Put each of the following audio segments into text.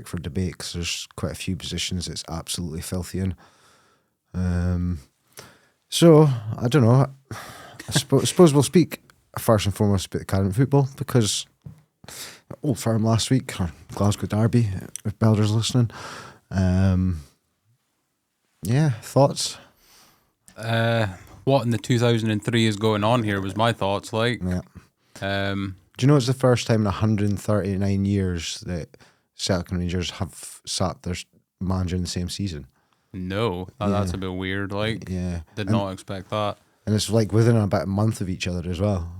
for debate because there's quite a few positions it's absolutely filthy in. So, I don't know. I suppose we'll speak first and foremost about the current football because Old Firm last week, or Glasgow Derby, if Belder's listening. Yeah, thoughts? What in the 2003 is going on here was my thoughts. Like, Yeah. Do you know it's the first time in 139 years that Celtic and Rangers have sat their manager in the same season? no, that's a bit weird. Like, Yeah. did not expect that. And it's like within about a month of each other as well.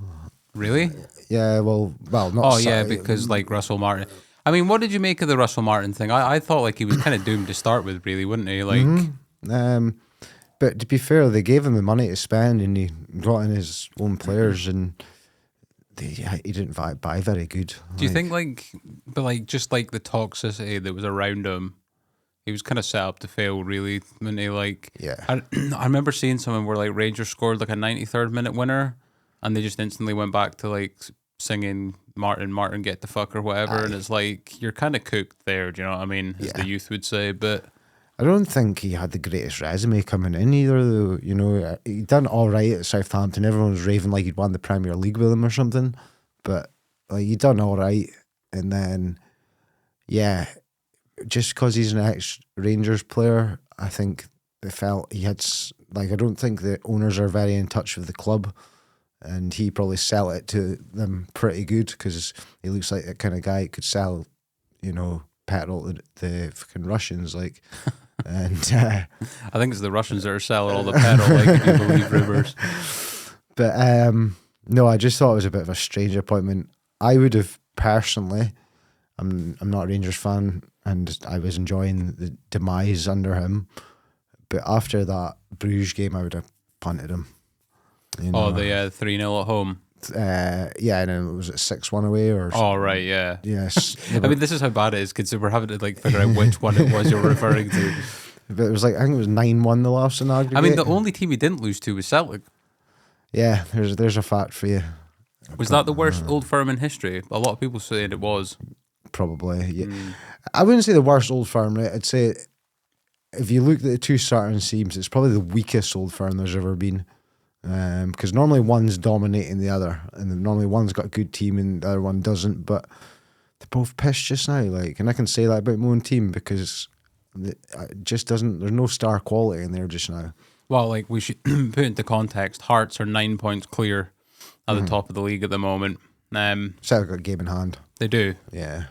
Really? Yeah, well, not. Oh, yeah, because like Russell Martin. I mean, what did you make of the Russell Martin thing? I thought like he was kind of doomed to start with, really, wouldn't he? Like, But to be fair, they gave him the money to spend, and he brought in his own players, and he didn't buy very good. do you think just like the toxicity that was around him, he was kind of set up to fail, really? When he like, Yeah. I remember seeing someone where like Rangers scored like a 93rd minute winner, and they just instantly went back to like singing Martin, get the fuck or whatever, and it's like you're kind of cooked there. Do you know what I mean? As the youth would say, but. I don't think he had the greatest resume coming in either, though. You know, he done all right at Southampton. Everyone was raving like he'd won the Premier League with him or something. But like he done all right, and then just because he's an ex-Rangers player, I think they felt he had I don't think the owners are very in touch with the club, and he probably sell it to them pretty good because he looks like the kind of guy who could sell, petrol to the fucking Russians, like. And I think it's the Russians that are selling all the petrol, like if you believe rumours. But no, I just thought it was a bit of a strange appointment. I would have personally. I'm not a Rangers fan, and I was enjoying the demise under him. But after that Bruges game, I would have punted him. Oh, the 3-0 at home. And then it was at 6-1 away, or. Oh right, yeah. Yes. I mean, this is how bad it is because we're having to like figure out which one it was you're referring to. But it was I think it was 9-1 the last in aggregate. I mean, the only team he didn't lose to was Celtic. Yeah, there's a fact for you. Was that the worst Old Firm in history? A lot of people saying it was. Probably, yeah. I wouldn't say the worst Old Firm, right? I'd say if you look at the two starting teams, it's probably the weakest Old Firm there's ever been. Because normally one's dominating the other, and then normally one's got a good team and the other one doesn't. But they're both pissed just now, and I can say that about my own team because it just doesn't. There's no star quality in there just now. Well, we should put into context. Hearts are 9 points clear at the top of the league at the moment. Celtic got a game in hand. They do, yeah.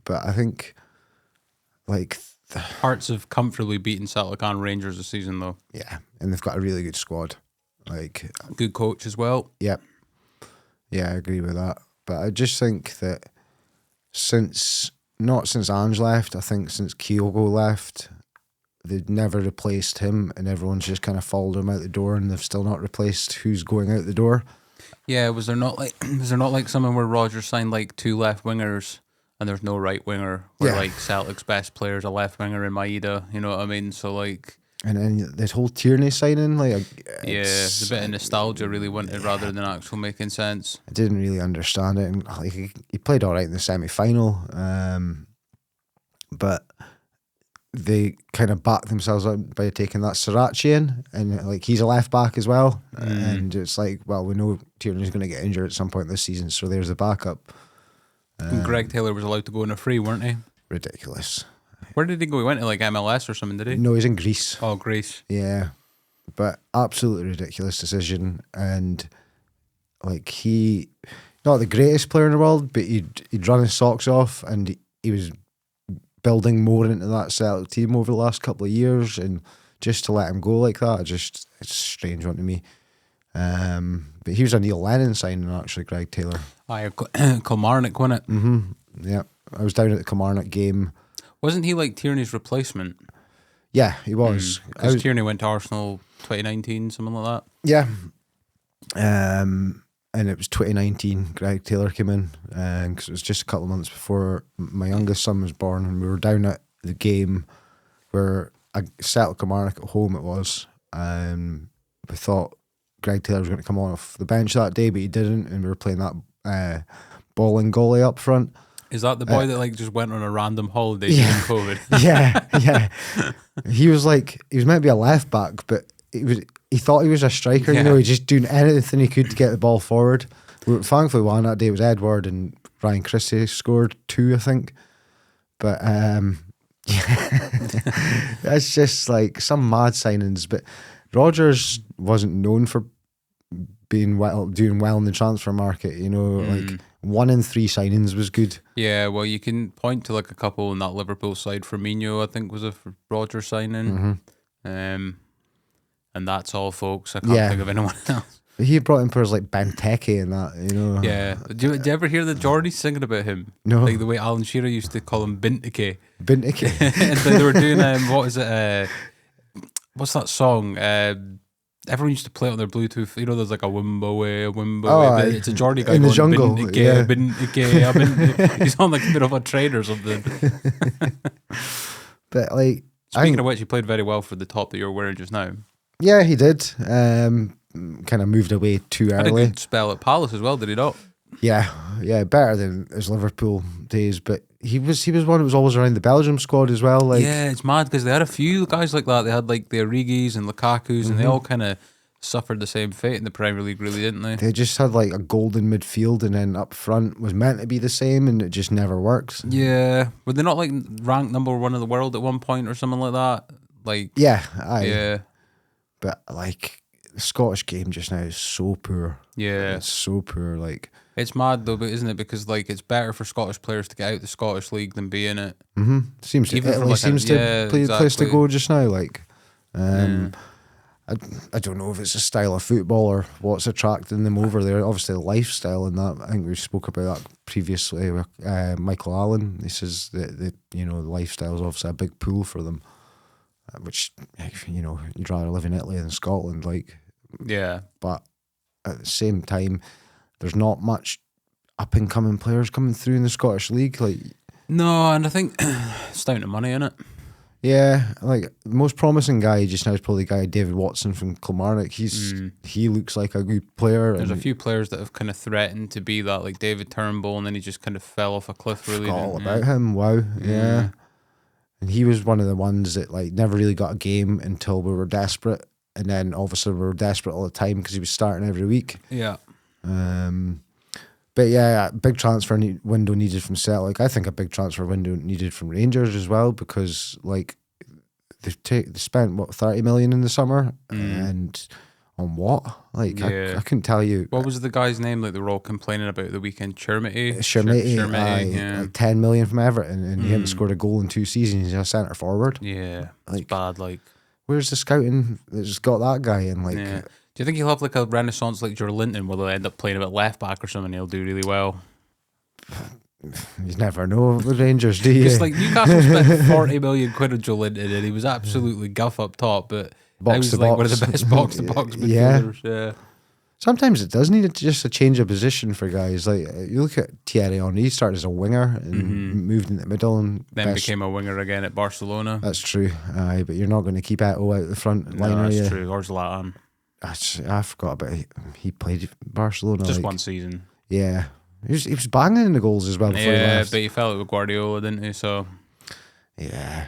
But I think Hearts have comfortably beaten Celtic and Rangers this season, though. Yeah, and they've got a really good squad. Good coach as well. Yep. Yeah, I agree with that. But I just think that not since Ange left, I think since Kyogo left, they've never replaced him, and everyone's just kind of followed him out the door, and they've still not replaced who's going out the door. Yeah, was there not like something where Rodgers signed like 2 left wingers and there's no right winger? Where Celtic's best player is a left winger in Maeda, you know what I mean? So and then this whole Tierney signing, it's a bit of nostalgia really wanted rather than actual making sense. I didn't really understand it, and he played all right in the semi-final, but they kind of backed themselves up by taking that Sriracha in, and he's a left back as well, and it's we know Tierney's going to get injured at some point this season, so there's the backup. And Greg Taylor was allowed to go on a free, weren't he? Ridiculous. Where did he go? He went to MLS or something, did he? No, he's in Greece. Oh, Greece. Yeah, but absolutely ridiculous decision, and he, not the greatest player in the world, but he'd run his socks off, and he was building more into that Celtic team over the last couple of years, and just to let him go like that, it's a strange one to me. But he was a Neil Lennon signing, actually, Greg Taylor. Kilmarnock, wasn't it? Mm-hmm. Yeah, I was down at the Kilmarnock game. Wasn't he Tierney's replacement? Yeah, he was. Because Tierney went to Arsenal 2019, something like that. Yeah. And it was 2019, Greg Taylor came in, because it was just a couple of months before my youngest son was born, and we were down at the game where I settled Kilmarnock at home it was. We thought Greg Taylor was going to come off the bench that day, but he didn't, and we were playing that balling goalie up front. Is that the boy that like just went on a random holiday during COVID? Yeah. He was meant to be a left back, but he thought he was a striker. Yeah. You know, he just doing anything he could to get the ball forward. Thankfully, one that day was Edward and Ryan Christie scored 2, I think. But that's just like some mad signings. But Rodgers wasn't known for doing well in the transfer market. You know, like 1 in 3 signings was good. Yeah, well, you can point to like a couple in that Liverpool side. Firmino, I think, was a Rodgers signing. And that's all, folks. I can't think of anyone else. He brought in players like Benteke and that, you know. Yeah. Do you ever hear the Geordies singing about him? No. Like the way Alan Shearer used to call him Benteke. Benteke. And they were doing, what is it? What's that song? Everyone used to play it on their Bluetooth. You know, there's like a Wimbo way. But it's a Geordie guy in the going, jungle. Benteke, Benteke. He's on like a bit of a train or something. But like... Speaking of which, he played very well for the top that you're wearing just now. Yeah, he did. Kind of moved away too early. Had a good spell at Palace as well, did he not? Yeah, better than his Liverpool days. But he was one that was always around the Belgium squad as well. Like, yeah, it's mad because they had a few guys like that. They had like the Origis and Lukaku's, and they all kind of suffered the same fate in the Premier League, really, didn't they? They just had like a golden midfield, and then up front was meant to be the same, and it just never works. Yeah, were they not like ranked number 1 in the world at one point or something like that? Like, yeah, but like the Scottish game just now is so poor. Yeah, it's so poor. Like, it's mad though, but isn't it? Because like it's better for Scottish players to get out the Scottish league than be in it. Seems to Even from, Italy like, seems to play the place to exactly. go just now. Like, I don't know if it's a style of football or what's attracting them over there. Obviously, the lifestyle and that. I think we spoke about that previously with Michael Allen. He says that the lifestyle is obviously a big pull for them, which, you know, you'd rather live in Italy than Scotland. Like, Yeah, but at the same time, there's not much up and coming players coming through in the Scottish League. Like, no, and I think it's down to money, innit? yeah, like the most promising guy just now is probably the guy David Watson from Kilmarnock. He looks like a good player. There's a few players that have kind of threatened to be that, like David Turnbull, and then he just kind of fell off a cliff. Really, all about him. Wow, yeah. And he was one of the ones that like never really got a game until we were desperate, and then obviously we were desperate all the time because he was starting every week. Yeah. But yeah, big transfer window needed from Celtic. I think a big transfer window needed from Rangers as well, because like they spent what 30 million in the summer, and on what? Like, I couldn't tell you. What was the guy's name? Like they were all complaining about the weekend. Chermity, yeah. Like 10 million from Everton, and he hadn't scored a goal in 2 seasons. He's a centre forward. Yeah, like, it's bad. Like, where's the scouting that's got that guy in? Like, do you think he'll have like a renaissance like Joelinton, where they'll end up playing a bit left back or something? He'll do really well. You never know with Rangers, do you? Because like Newcastle spent 40 million quid on Joelinton, and he was absolutely guff up top, but he was like one of the best box to box midfielders. Yeah. Sometimes it does need just a change of position for guys. Like, you look at Thierry Henry, he started as a winger and moved in the middle, and then became a winger again at Barcelona. That's true. But you're not going to keep Eto'o out the front line, are you? That's true. Or Zlatan. I forgot about he played Barcelona just one season. Yeah, he was banging in the goals as well before he left. But he fell out with Guardiola, didn't he? So yeah,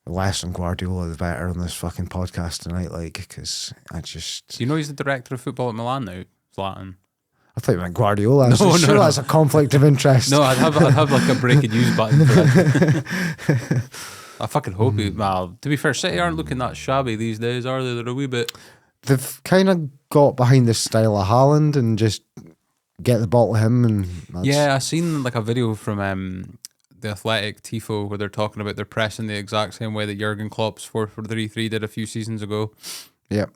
less than Guardiola the better on this fucking podcast tonight. Like, because I just... Do you know he's the director of football at Milan now, Zlatan? I thought you meant Guardiola. No, that's a conflict of interest. No, I'd have like a breaking news button for that. I fucking hope he... Well, to be fair, City aren't looking that shabby these days, are they? They're a wee bit... They've kind of got behind the style of Haaland and just get the ball to him. And yeah, I seen like a video from the Athletic Tifo where they're talking about they're pressing the exact same way that Jurgen Klopp's 4-4-3-3 did a few seasons ago. Yeah.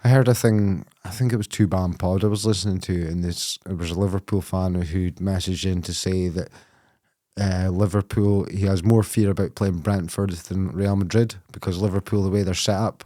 I heard a thing, I think it was 2BAM Pod I was listening to, and it was a Liverpool fan who'd messaged in to say that Liverpool, he has more fear about playing Brentford than Real Madrid, because Liverpool, the way they're set up,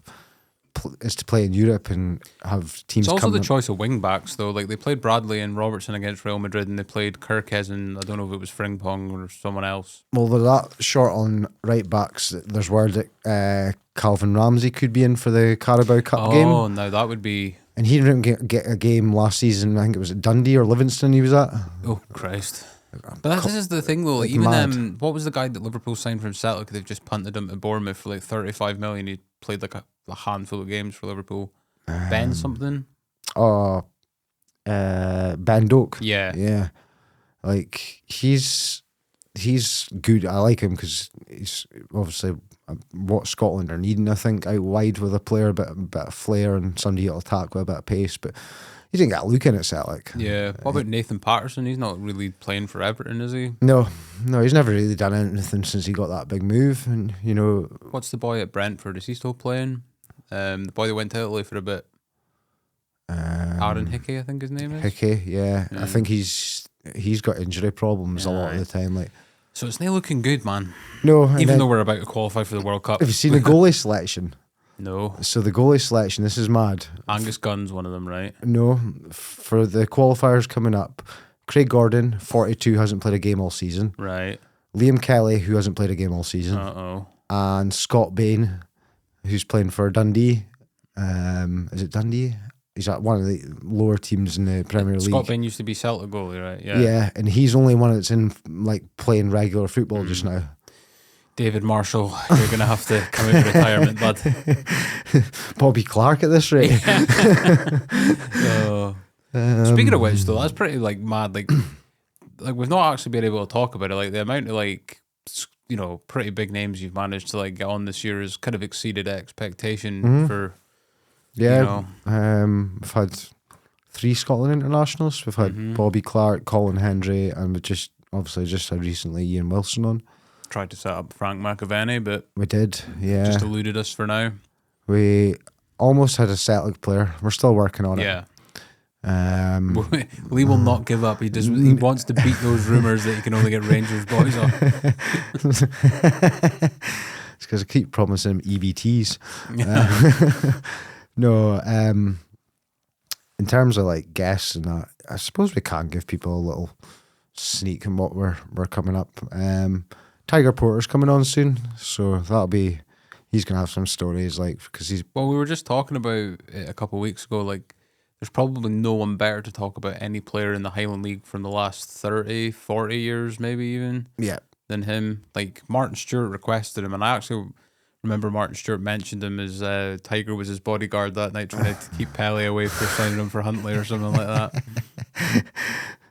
is to play in Europe and have teams. It's also the choice of wing backs though. Like they played Bradley and Robertson against Real Madrid, and they played Kirkes and I don't know if it was Frimpong or someone else. Well, they're that short on right backs. There's word that Calvin Ramsey could be in for the Carabao Cup game. Oh, no, that would be. And he didn't get a game last season. I think it was at Dundee or Livingston he was at. Oh Christ! But this is the thing though. Like, like even mad. what was the guy that Liverpool signed from Celtic? They've just punted him to Bournemouth for like 35 million. He played like a handful of games for Liverpool. Ben something. Oh, Ben Doak. Yeah. Yeah. Like he's good. I like him because he's obviously what Scotland are needing. I think out wide with a player, a bit of flair and somebody that'll attack with a bit of pace. But he didn't get a look in at Celtic. Yeah. What about Nathan Patterson? He's not really playing for Everton, is he? No, he's never really done anything since he got that big move. And What's the boy at Brentford? Is he still playing? The boy that went to Italy for a bit. Aaron Hickey, I think his name is. Hickey, yeah. I think he's got injury problems a lot of the time. Like, so it's not looking good, man. no, Even though we're about to qualify for the World Cup. have you seen the goalie selection? No. So the goalie selection, this is mad. Angus Gunn's one of them, right? No, for the qualifiers coming up, Craig Gordon, 42, hasn't played a game all season. Right. Liam Kelly, who hasn't played a game all season. And Scott Bain, who's playing for Dundee. Is it Dundee? He's at one of the lower teams in the Premier League. Scott Bain used to be Celtic goalie, right? Yeah. Yeah, and he's only one that's in like playing regular football just now. David Marshall, you're going to have to come out of retirement, bud. Bobby Clark at this rate. Speaking of which, though, that's pretty like mad. Like we've not actually been able to talk about it. Like the amount of like pretty big names you've managed to like get on this year has kind of exceeded expectation for. Yeah, we've had 3 Scotland internationals. We've had Bobby Clark, Colin Hendry, and we just had recently Ian Wilson on. Tried to set up Frank McAvenny, but we did, yeah. Just eluded us for now. We almost had a Celtic player. We're still working on it. Yeah. Lee will not give up. He wants to beat those rumours that he can only get Rangers boys on. It's because I keep promising him EBTs. No, in terms of like guests and that, I suppose we can give people a little sneak in what we're coming up. Tiger Porter's coming on soon, so he's gonna have some stories because he's. Well, we were just talking about it a couple of weeks ago. Like, there's probably no one better to talk about any player in the Highland League from the last 30, 40 years, maybe even. Yeah. Than him. Like, Martin Stewart requested him, and I actually remember Martin Stewart mentioned him as Tiger was his bodyguard that night, trying to keep Pelly away for signing him for Huntley or something like that.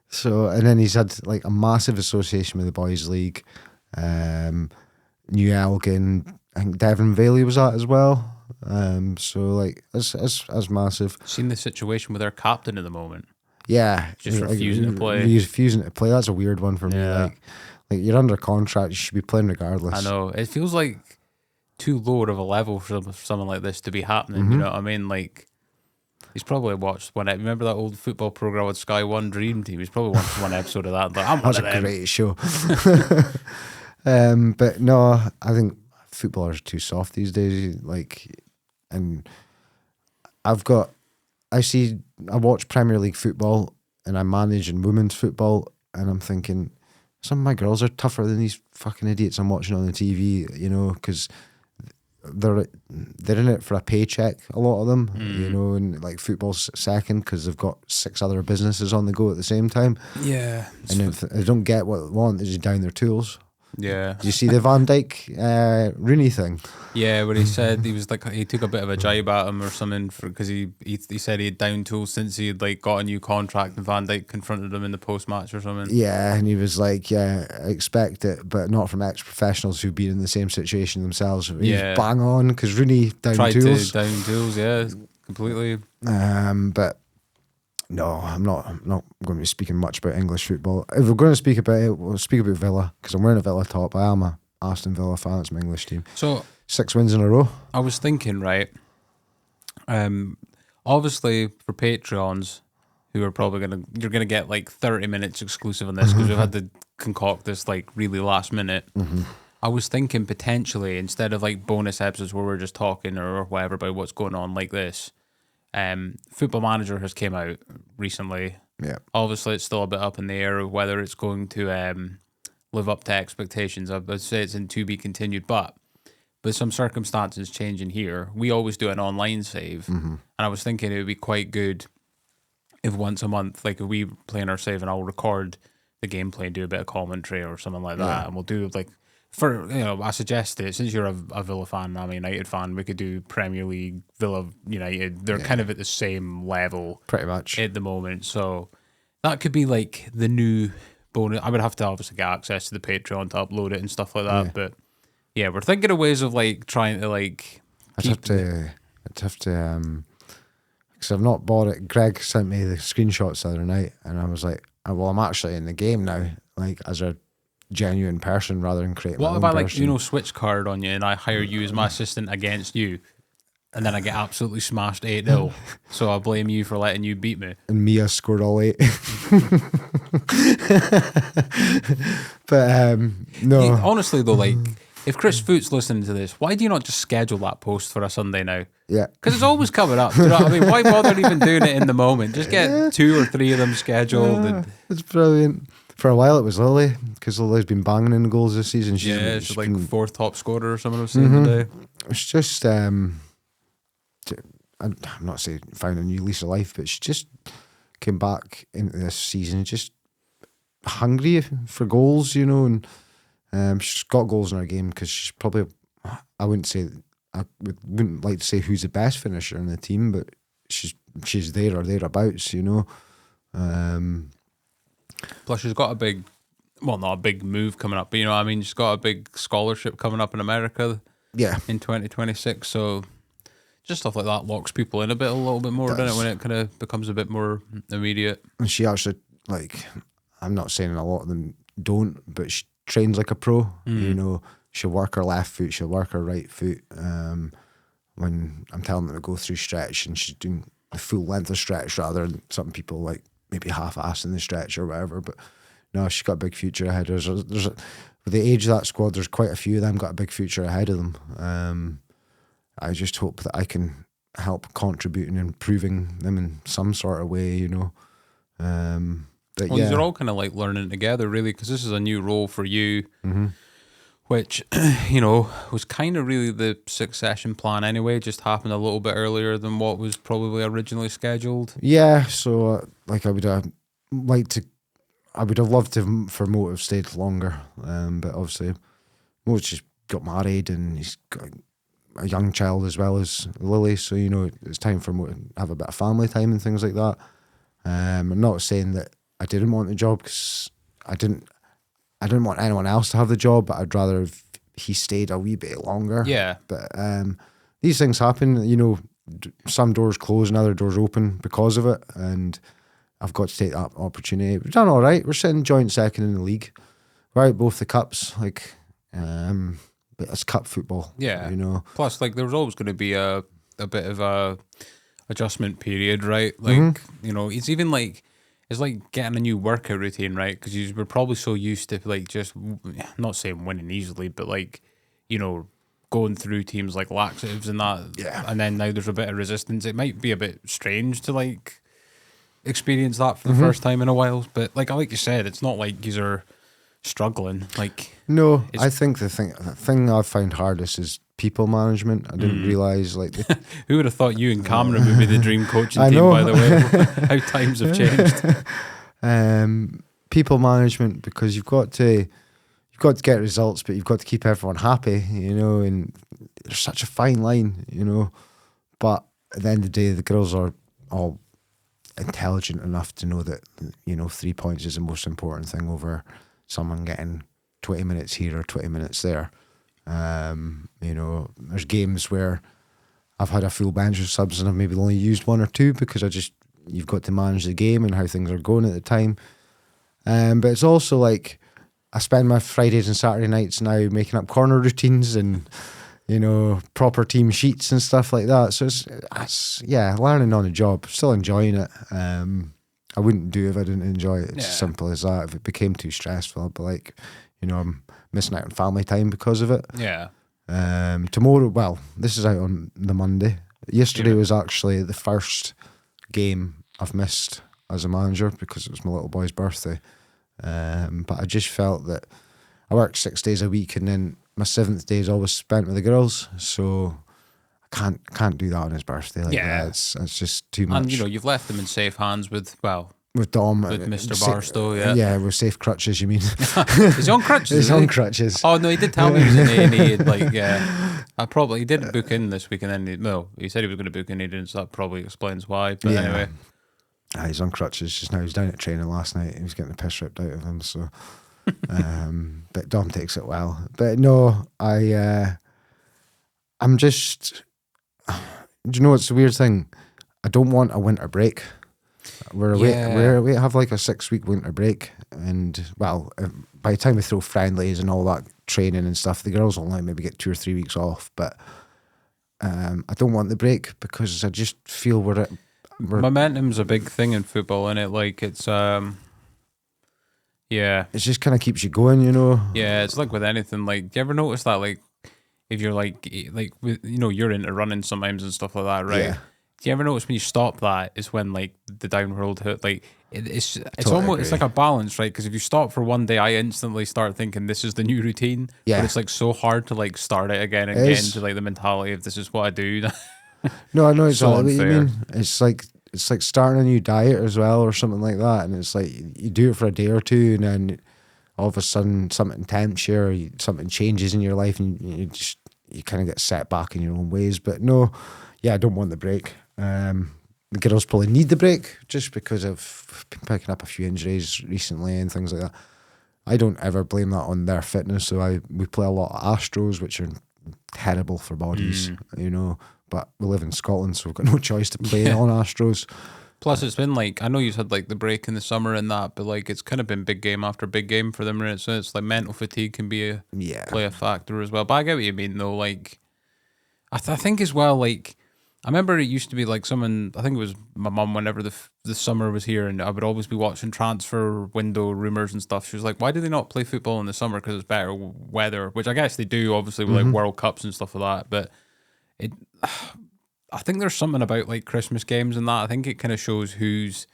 So, and then he's had like a massive association with the Boys League. New Elgin, I think Devon Bailey was at as well. So like that's massive. Seen the situation with our captain at the moment. Yeah, just refusing to play. Refusing to play. That's a weird one for me. Like you're under contract, you should be playing regardless. I know it feels like too low of a level for someone like this to be happening. You know what I mean? Like, he's probably watched one. Remember that old football program with Sky One, Dream Team? He's probably watched one episode of that. Like, that's a great show. But no, I think footballers are too soft these days. Like, and I watch Premier League football and I manage in women's football, and I'm thinking some of my girls are tougher than these fucking idiots I'm watching on the TV. Because they're in it for a paycheck, a lot of them, and like football's second because they've got 6 other businesses on the go at the same time. Yeah, and if they don't get what they want, they just down their tools. Yeah. Did you see the Van Dijk Rooney thing? Yeah, but he said he was like, he took a bit of a jibe at him or something because he said he had down tools since he had like got a new contract, and Van Dijk confronted him in the post match or something. Yeah, and he was like, "Yeah, I expect it, but not from ex-professionals who've been in the same situation themselves." Yeah, bang on because Rooney tried to down tools, yeah, completely. But no, I'm not going to be speaking much about English football. If we're going to speak about it, we'll speak about Villa because I'm wearing a Villa top. I am a Aston Villa fan. It's my English team. So 6 wins in a row. I was thinking, right? Obviously for Patreons who are probably you're gonna get like 30 minutes exclusive on this because we've had to concoct this like really last minute. I was thinking potentially instead of like bonus episodes where we're just talking or whatever about what's going on like this. Football Manager has came out recently. Yeah. Obviously, it's still a bit up in the air of whether it's going to live up to expectations. I would say it's in to be continued, but with some circumstances changing here, we always do an online save, and I was thinking it would be quite good if once a month, like if we play in our save and I'll record the gameplay, do a bit of commentary or something like that, and we'll do like I suggested, since you're a Villa fan, I'm a United fan, we could do Premier League, Villa, United. They're kind of at the same level, pretty much at the moment. So that could be like the new bonus. I would have to obviously get access to the Patreon to upload it and stuff like that. But yeah, we're thinking of ways of like trying to like. I'd have to, because I've not bought it. Greg sent me the screenshots the other night, and I was like, oh, well, I'm actually in the game now, like as a genuine person rather than creating. What if I like switch card on you and I hire you as my assistant against you, and then I get absolutely smashed 8-0, so I blame you for letting you beat me. And Mia scored all 8. But no. Yeah, honestly though, like if Chris Foot's listening to this, why do you not just schedule that post for a Sunday now? Yeah, because it's always coming up. Do you know what I mean? Why bother even doing it in the moment? Just get 2 or 3 of them scheduled. It's brilliant. For a while it was Lily, because Lily's been banging in the goals this season. She's like 4th top scorer or something I was saying today. It's just I'm not saying found a new lease of life, but she just came back into this season just hungry for goals, and she's got goals in her game, because she's probably, I wouldn't like to say who's the best finisher in the team, but she's there or thereabouts, Plus, she's got not a big move coming up, but she's got a big scholarship coming up in America. Yeah. In 2026, so just stuff like that locks people in a little bit more, doesn't it? When it kind of becomes a bit more immediate. And she actually, like, I'm not saying a lot of them don't, but she trains like a pro. She'll work her left foot, she'll work her right foot. When I'm telling them to go through stretch, and she's doing the full length of stretch rather than some people like maybe half-assing the stretch or whatever. But no, she's got a big future ahead. With the age of that squad, there's quite a few of them got a big future ahead of them. I just hope that I can help contribute in improving them in some sort of way, But these are all kind of like learning together, really, because this is a new role for you, which, was kind of really the succession plan anyway, just happened a little bit earlier than what was probably originally scheduled. Yeah, so I would have loved for Mo to have stayed longer, but obviously Mo's just got married and he's got a young child as well as Lily, so it's time for Mo to have a bit of family time and things like that. I'm not saying that I didn't want the job, because I didn't want anyone else to have the job, but I'd rather if he stayed a wee bit longer. Yeah. But these things happen, some doors close and other doors open because of it, and I've got to take that opportunity. We've done all right. We're sitting joint second in the league. We're out both the cups, but it's cup football. Yeah. Plus, like, there was always going to be a bit of a adjustment period, right? Like, it's even like, it's like getting a new workout routine, right? Because you were probably so used to like just, not saying winning easily, but like, going through teams like laxatives and that. Yeah. And then now there's a bit of resistance. It might be a bit strange to like experience that for the first time in a while. But like you said, it's not like you are struggling. Like, no, I think the thing I've found hardest is people management. I didn't realise like who would have thought you and Cameron would be the dream coaching team, by the way. How times have changed. People management, because you've got to get results, but you've got to keep everyone happy, and there's such a fine line, but at the end of the day, the girls are all intelligent enough to know that 3 points is the most important thing over someone getting 20 minutes here or 20 minutes there. There's games where I've had a full bench of subs and I've maybe only used 1 or 2 because you've got to manage the game and how things are going at the time. But it's also like I spend my Fridays and Saturday nights now making up corner routines and proper team sheets and stuff like that. So it's learning on the job. Still enjoying it. I wouldn't do it if I didn't enjoy it. It's as simple as that. If it became too stressful, I'd be like, I'm missing out on family time because of it. Yeah. Tomorrow, this is out on the Monday. Yesterday was actually the first game I've missed as a manager because it was my little boy's birthday. But I just felt that I work 6 days a week and then my 7th day is always spent with the girls. So I can't do that on his birthday like that. It's just too much. And you've left them in safe hands with, with Dom. With Mr. Barstow, yeah. Yeah, with safe crutches, you mean? Is he on crutches? He's on crutches. Oh, no, he did tell me he was in A&E. Like, yeah. He did book in this week, and then, he said he was going to book in, he didn't, so that probably explains why. But anyway. He's on crutches just now. He was down at training last night. He was getting the piss ripped out of him, so... but Dom takes it well. But no, I'm just... Do you know what's the weird thing? I don't want a winter break. We have like a 6-week winter break, and well, by the time we throw friendlies and all that training and stuff, the girls will only maybe get 2 or 3 weeks off. But I don't want the break because I just feel momentum's a big thing in football, and it like it's it just kind of keeps you going, you know. Yeah, it's like with anything. Like, do you ever notice that like if you're like you're into running sometimes and stuff like that, right? Yeah. Do you ever notice when you stop that is when like the downward hit, like it's totally almost agree. It's like a balance, right? Because if you stop for one day, I instantly start thinking this is the new routine. Yeah, but it's like so hard to like start it again and get into like the mentality of this is what I do. No, I know exactly what you mean. It's like starting a new diet as well or something like that, and it's like you do it for a day or two, and then all of a sudden something tempts you or something changes in your life, and you kind of get set back in your own ways. But no, I don't want the break. The girls probably need the break just because I've been picking up a few injuries recently and things like that. I don't ever blame that on their fitness. So we play a lot of Astros, which are terrible for bodies, you know. But we live in Scotland, so we've got no choice to play on Astros. Plus, it's been like, I know you had like the break in the summer and that, but like it's kind of been big game after big game for them, right? So it's like mental fatigue can be play a factor as well. But I get what you mean though. Like, I think as well, like, I remember it used to be like someone, I think it was my mum, whenever the summer was here, and I would always be watching transfer window rumours and stuff. She was like, why do they not play football in the summer? Because it's better weather, which I guess they do, obviously, with like World Cups and stuff like that. But I think there's something about like Christmas games and that. I think it kind of shows who's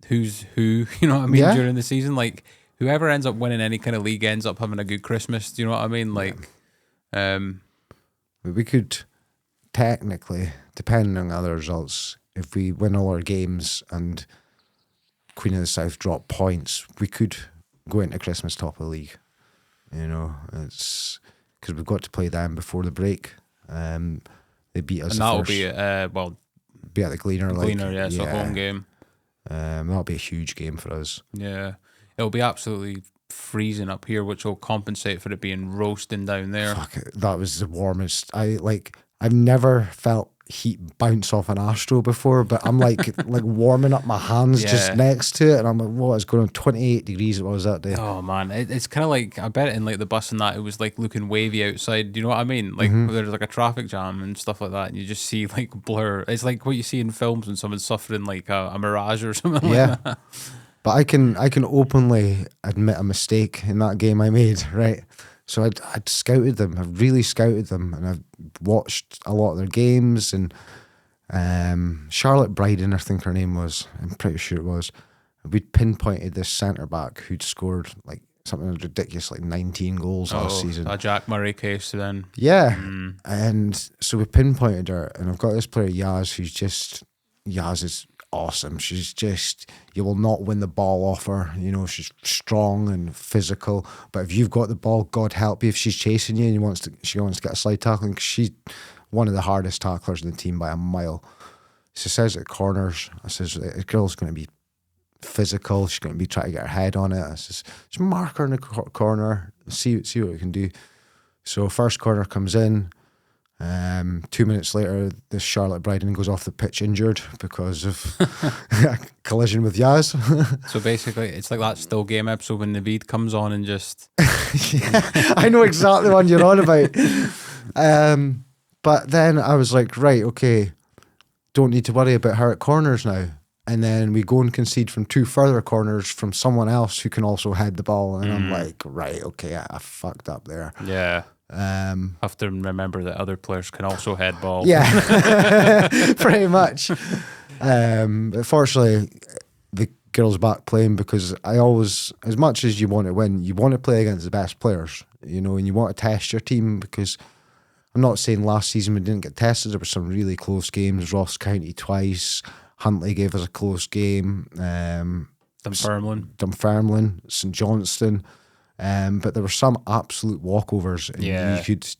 who, you know what I mean, during the season. Like, whoever ends up winning any kind of league ends up having a good Christmas. Do you know what I mean? Like, we could technically, depending on other results, if we win all our games and Queen of the South drop points, we could go into Christmas top of the league. You know, it's because we've got to play them before the break. They beat us, and that'll be be at the Gleaner. Yeah, it's a home game. That'll be a huge game for us. Yeah, it'll be absolutely freezing up here, which will compensate for it being roasting down there. Fuck it, that was the warmest. I've never felt heat bounce off an Astro before, but I'm like warming up my hands just next to it, and I'm like, what is going on? 28 degrees it was that day. Oh man, it's kind of like, I bet in like the bus and that, it was like looking wavy outside. Do you know what I mean? Like there's like a traffic jam and stuff like that, and you just see like blur. It's like what you see in films when someone's suffering like a mirage or something like that. But I can openly admit a mistake in that game I made, right? So I'd scouted them. I've really scouted them, and I've watched a lot of their games. And Charlotte Bryden, I think her name was. I'm pretty sure it was. We'd pinpointed this centre back who'd scored like something ridiculous, like 19 goals last season. A Jack Murray case then. Yeah, and so we pinpointed her, and I've got this player Yaz, Yaz is awesome. She's just, you will not win the ball off her. You know, she's strong and physical, but if you've got the ball, God help you if she's chasing you and she wants to get a slide tackling, because she's one of the hardest tacklers in the team by a mile. She says at corners, I says, the girl's going to be physical, she's going to be trying to get her head on it. I says, just mark her in the corner, see what we can do. So first corner comes in. 2 minutes later, this Charlotte Bryden goes off the pitch injured because of a collision with Yaz. So basically, it's like that Still Game episode when Naveed comes on and just... Yeah, I know exactly what you're on about. But then I was like, right, okay, don't need to worry about her at corners now. And then we go and concede from 2 further corners from someone else who can also head the ball. And I'm like, right, okay, I fucked up there. Yeah. Have to remember that other players can also head ball. Yeah, pretty much. But fortunately, the girls back playing, because I always, as much as you want to win, you want to play against the best players, you know, and you want to test your team, because I'm not saying last season we didn't get tested. There were some really close games, Ross County twice, Huntley gave us a close game. Dunfermline, St Johnstone. But there were some absolute walkovers, and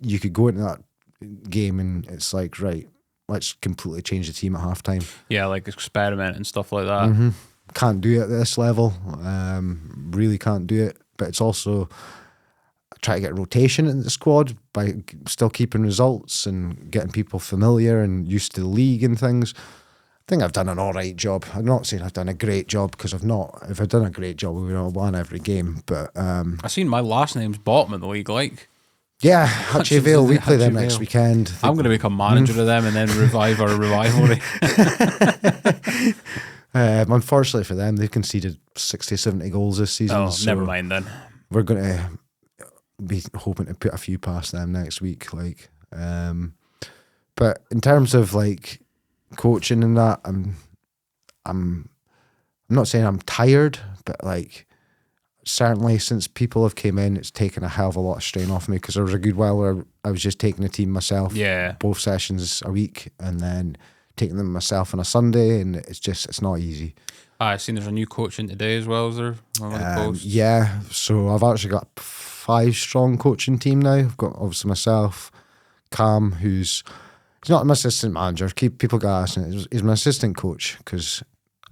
you could go into that game and it's like, right, let's completely change the team at halftime. Yeah, like experiment and stuff like that. Mm-hmm. Can't do it at this level. Really can't do it. But it's also try to get rotation in the squad by still keeping results and getting people familiar and used to the league and things. I think I've done an all right job. I'm not saying I've done a great job, because I've not. If I'd done a great job, we would have won every game. But I seen my last name's bottom of the league, like. Yeah, Hutchie Vale. We play them next weekend. I'm going to become manager of them and then revive our rivalry. Unfortunately for them, they've conceded 60, 70 goals this season. Oh, so never mind then. We're going to be hoping to put a few past them next week. But in terms of like coaching and that, I'm not saying I'm tired, but like certainly since people have came in, it's taken a hell of a lot of strain off me, because there was a good while where I was just taking the team myself, both sessions a week, and then taking them myself on a Sunday, and it's not easy. I've seen there's a new coach in today as well, is there? On one of the posts? Yeah, so I've actually got a 5-strong coaching team now. I've got obviously myself, Cam, he's not my assistant manager. People get asking, he's my assistant coach, because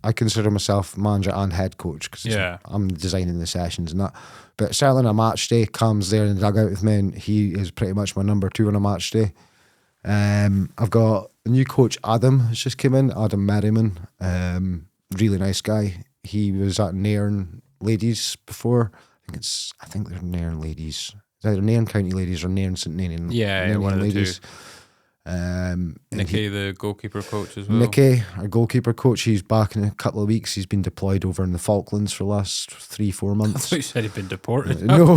I consider myself manager and head coach, because I'm designing the sessions and that. But certainly on a match day, Cam's there in the dugout with me, and he is pretty much my number 2 on a match day. I've got a new coach, Adam, has just come in, Adam Merriman. Really nice guy. He was at Nairn Ladies before. I think they're Nairn Ladies. It's either Nairn County Ladies or Nairn St Ninian. One of the Ladies. two. Nicky, the goalkeeper coach as well. Nicky, our goalkeeper coach, he's back in a couple of weeks. He's been deployed over in the Falklands for the last 3-4 months. I thought you said he'd been deported. No.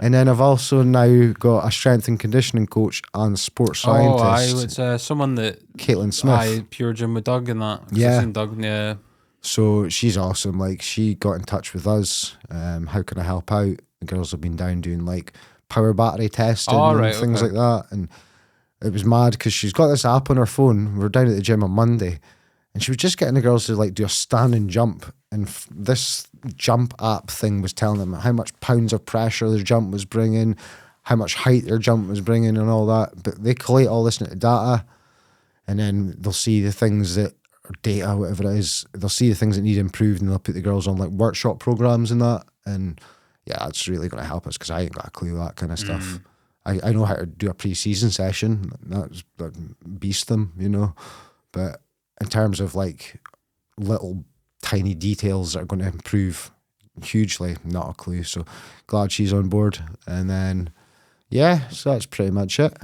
And then I've also now got a strength and conditioning coach and sports scientist. It's someone that Caitlin Smith. Pure Gym with Doug and that. Yeah. I've seen Doug, yeah. So she's awesome. Like, she got in touch with us. How can I help out? The girls have been down doing like power battery testing and things like that. And it was mad because she's got this app on her phone. We were down at the gym on Monday, and she was just getting the girls to like do a standing jump. And this jump app thing was telling them how much pounds of pressure their jump was bringing, how much height their jump was bringing, and all that. But they collate all this into data, and then they'll see the things that or data, whatever it is. They'll see the things that need improved, and they'll put the girls on like workshop programs and that. And yeah, it's really going to help us, because I ain't got a clue that kind of stuff. I know how to do a pre-season session. That's beast them, you know. But in terms of like little tiny details that are going to improve hugely, not a clue. So glad she's on board. And then yeah, so that's pretty much it.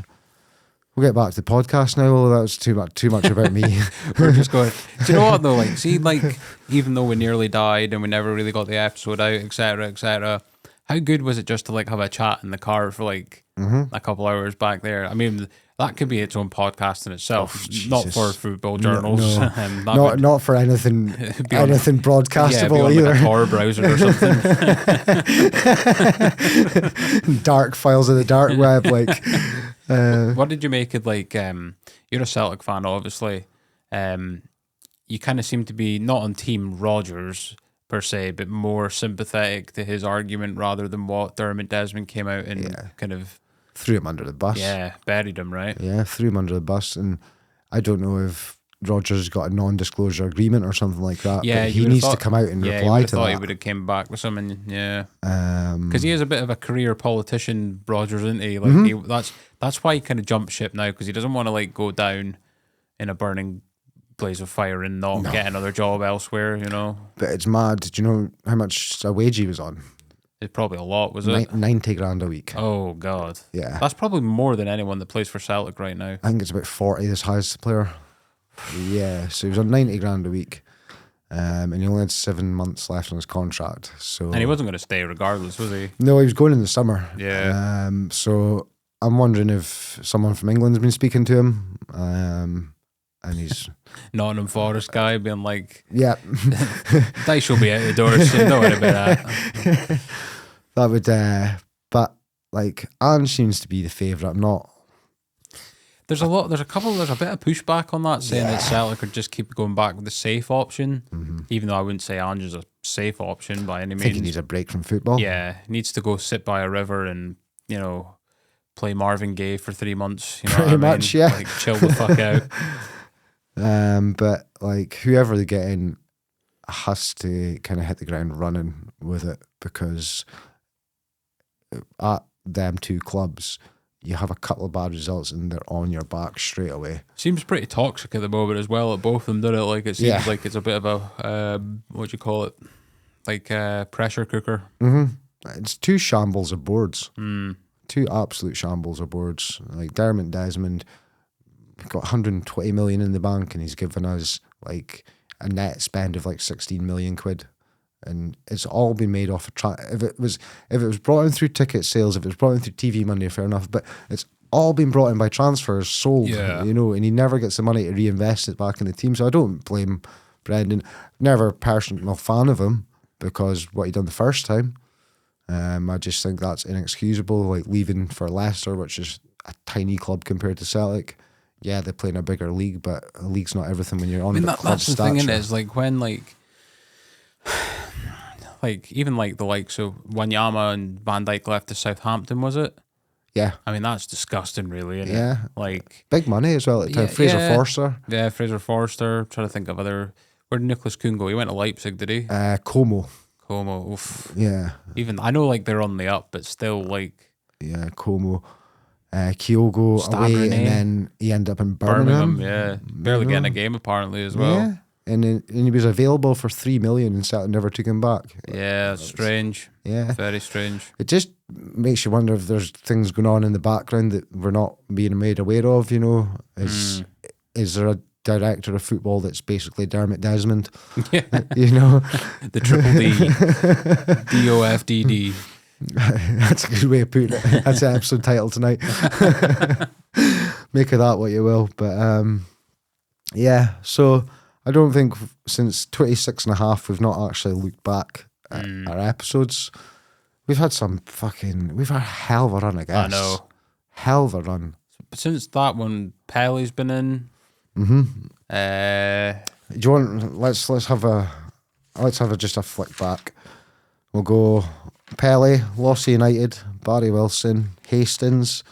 We'll get back to the podcast now. Well, that was too much about me. We're just going. Do you know what though? Like, see, like even though we nearly died and we never really got the episode out, etc., how good was it just to like have a chat in the car for like a couple hours back there? I mean, that could be its own podcast in itself, not for football journals. No. Not for anything broadcastable either. Like a Tor browser or something. Dark files of the dark web. Like, what did you make of like? You're a Celtic fan, obviously. You kind of seem to be not on Team Rodgers per se, but more sympathetic to his argument rather than what Dermot Desmond came out and kind of threw him under the bus. Yeah, buried him, right? Yeah, threw him under the bus. And I don't know if Rodgers got a non-disclosure agreement or something like that. Yeah, but he needs to come out and reply to that. He would have came back with something, because he is a bit of a career politician, Rodgers, isn't he? Like that's why he kind of jumped ship now, because he doesn't want to like go down in a burning blaze of fire and not get another job elsewhere, you know. But it's mad. Do you know how much a wage he was on? It's probably a lot, was it? 90 grand a week. Oh God. Yeah. That's probably more than anyone that plays for Celtic right now. I think it's about 40, this highest player. Yeah, so he was on 90 grand a week. And he only had 7 months left on his contract. So and he wasn't going to stay regardless, was he? No, he was going in the summer. Yeah. So I'm wondering if someone from England's been speaking to him. And he's Nottingham Forest guy being like, yeah, they should be out the door, so don't worry about that. That would, but like Ange seems to be the favourite. I'm not. There's a bit of pushback on that, saying that Celtic could just keep going back with the safe option, even though I wouldn't say Ange is a safe option by any means. I think he needs a break from football. Yeah, he needs to go sit by a river and, play Marvin Gaye for 3 months. You know Pretty what I much, mean? yeah. Like, chill the fuck out. But like whoever they get in has to kind of hit the ground running with it, because at them two clubs, you have a couple of bad results and they're on your back straight away. Seems pretty toxic at the moment as well at both of them, doesn't it? Like, it seems like it's a bit of a, what do you call it? Like a pressure cooker. It's two shambles of boards. Two absolute shambles of boards. Like Dermot Desmond got 120 million in the bank and he's given us like a net spend of like 16 million quid. And it's all been made off of if it was brought in through ticket sales, if it was brought in through TV money, fair enough. But it's all been brought in by transfers, sold, and he never gets the money to reinvest it back in the team. So I don't blame Brendan. Never a personal fan of him because what he done the first time. I just think that's inexcusable. Like leaving for Leicester, which is a tiny club compared to Celtic. Yeah, they play in a bigger league, but a league's not everything when you're on the club that's the stature. thing, is like when even like the likes of Wanyama and Van Dijk left to Southampton, was it? Yeah. I mean, that's disgusting, really, isn't it? Like, big money as well at the time. Fraser Forster. Yeah, Fraser Forster. Trying to think of other. Where did Nicholas Kuhn go? He went to Leipzig, did he? Como. Oof. Yeah. Even I know, like, they're on the up, but still, like. Yeah, Como. Kyogo Stade away, Rennais. and then he ended up in Birmingham. Yeah. Barely getting a game, apparently, as well. Yeah. And he was available for 3 million and Celtic never took him back. Yeah, strange. Yeah. Very strange. It just makes you wonder if there's things going on in the background that we're not being made aware of, you know. Is there a director of football that's basically Dermot Desmond? Yeah. You know? The triple D. DOFDD. That's a good way of putting it. That's the episode title tonight. Make of that what you will. But yeah, so I don't think since 26 and a half we've not actually looked back at our episodes. We've had we've had a hell of a run, I guess. I know. Hell of a run. But since that one, Pelly's been in. Do you want, let's have just a flick back. We'll go Pelly, Lossy United, Barry Wilson, Hastings.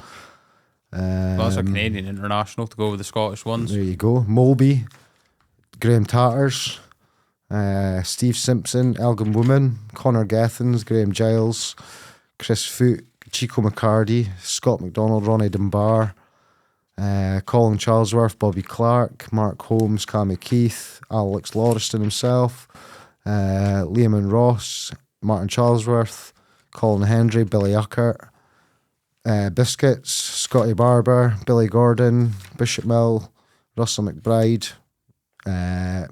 Well, that's a Canadian international to go with the Scottish ones. There you go. Molby, Graham Tatters, Steve Simpson, Elgin Woman, Connor Gethins, Graham Giles, Chris Foote, Chico McCarty, Scott McDonald, Ronnie Dunbar, Colin Charlesworth, Bobby Clark, Mark Holmes, Cammy Keith, Alex Lauriston himself, Liam Ross, Martin Charlesworth, Colin Hendry, Billy Uckert, Biscuits, Scotty Barber, Billy Gordon, Bishop Mill, Russell McBride,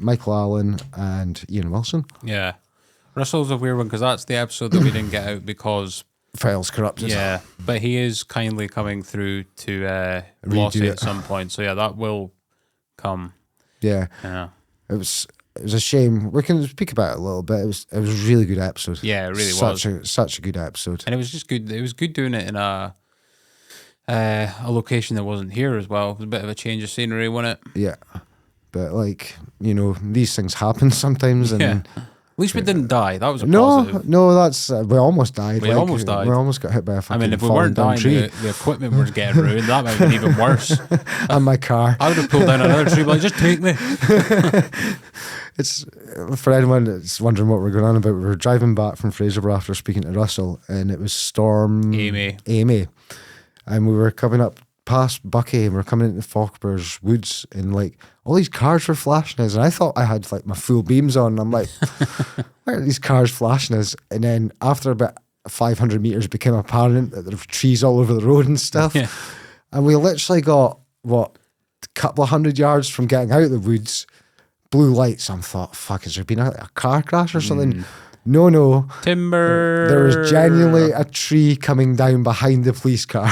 Michael Allen, and Ian Wilson. Yeah. Russell's a weird one because that's the episode that we didn't get out because files corrupted. Yeah, but he is kindly coming through to Lossy at some point. So yeah, that will come. Yeah. It was a shame. We can speak about it a little bit. It was a really good episode. Yeah, it really was. Such a good episode. And it was just good. It was good doing it in a location that wasn't here as well. It was a bit of a change of scenery, wasn't it? Yeah. But like, you know, these things happen sometimes, and at least we didn't die. That was a positive. No, that's we almost died. We almost died. We almost got hit by a fucking. I mean, if we weren't dying, the equipment was getting ruined. That might have been even worse. And my car. I would have pulled down another tree, but just take me. It's for anyone that's wondering what we're going on about. We were driving back from Fraserburgh after speaking to Russell, and it was Storm Amy, and we were coming up past Bucky, and we were coming into Falkbur's Woods, and like all these cars were flashing us, and I thought I had like my full beams on, and I'm like, why are these cars flashing us? And then after about 500 meters, it became apparent that there were trees all over the road and stuff, and we literally got a couple of 100 yards from getting out of the woods. Blue lights. I thought, fuck, has there been a car crash or something? No. Timber. There was genuinely a tree coming down behind the police car.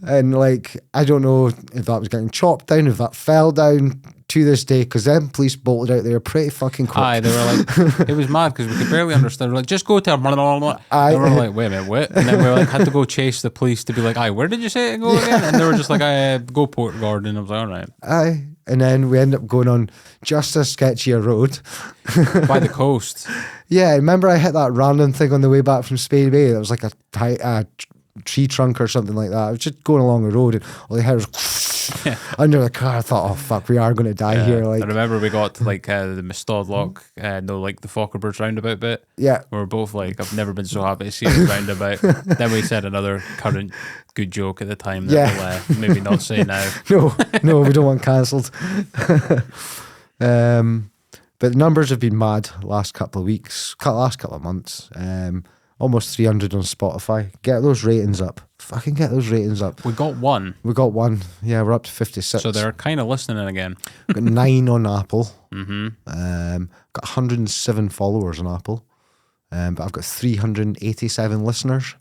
And like, I don't know if that was getting chopped down, if that fell down to this day, because then police bolted out there pretty fucking quick. Aye, they were like, it was mad because we could barely understand. We're like, just go to blah, blah, blah. Aye. And we were like, wait a minute, what? And then we were like, had to go chase the police to be like, aye, where did you say it go again? And they were just like, go Port Gordon. I was like, all right. Aye. And then we end up going on just a sketchier road. By the coast. Yeah, remember I hit that random thing on the way back from Spain Bay? That was like a tree trunk or something like that. I was just going along the road and all the hair was under the car. I thought, oh fuck, we are going to die here. Like, I remember we got to like the Mistod Lock, like the Fockerbirds roundabout bit. Yeah. We were both like, I've never been so happy to see a roundabout. Then we said another current good joke at the time that we'll maybe not say now. No, we don't want cancelled. But the numbers have been mad last couple of weeks, last couple of months. Almost 300 on Spotify. Get those ratings up. Fucking get those ratings up. We got one. Yeah, we're up to 56. So they're kind of listening again. Got 9 on Apple. Mm-hmm. Got 107 followers on Apple. But I've got 387 listeners.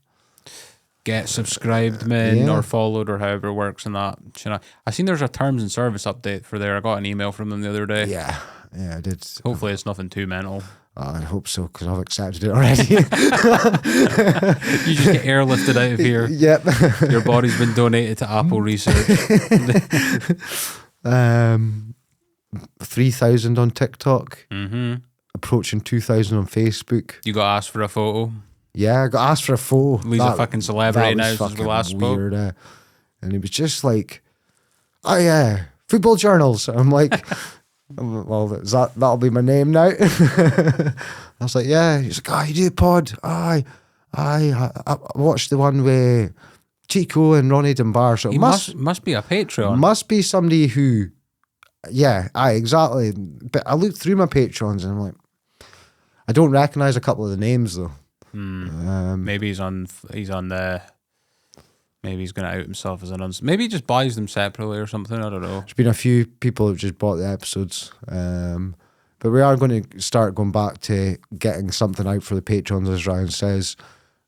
Get subscribed, man, or followed, or however it works and that. You know, I seen there's a terms and service update for there. I got an email from them the other day. Yeah, I did. Hopefully it's nothing too mental. I hope so, because I've accepted it already. You just get airlifted out of here. Yep. Your body's been donated to Apple Research. 3,000 on TikTok. Mm-hmm. Approaching 2,000 on Facebook. You got asked for a photo. Yeah, I got asked for a photo. Lee's a fucking celebrity now since we last spoke. Weird, and it was just like, oh yeah, football journals. I'm like, well, that'll be my name now. I was like, yeah. He's like, oh, you do a pod? I watched the one with Chico and Ronnie Dunbar. So it must be a Patreon. Must be somebody who, yeah, exactly. But I looked through my Patreons and I'm like, I don't recognise a couple of the names though. Maybe he's on the. Maybe he's going to out himself as an maybe he just buys them separately or something. I don't know. There's been a few people who've just bought the episodes. But we are going to start going back to getting something out for the patrons, as Ryan says.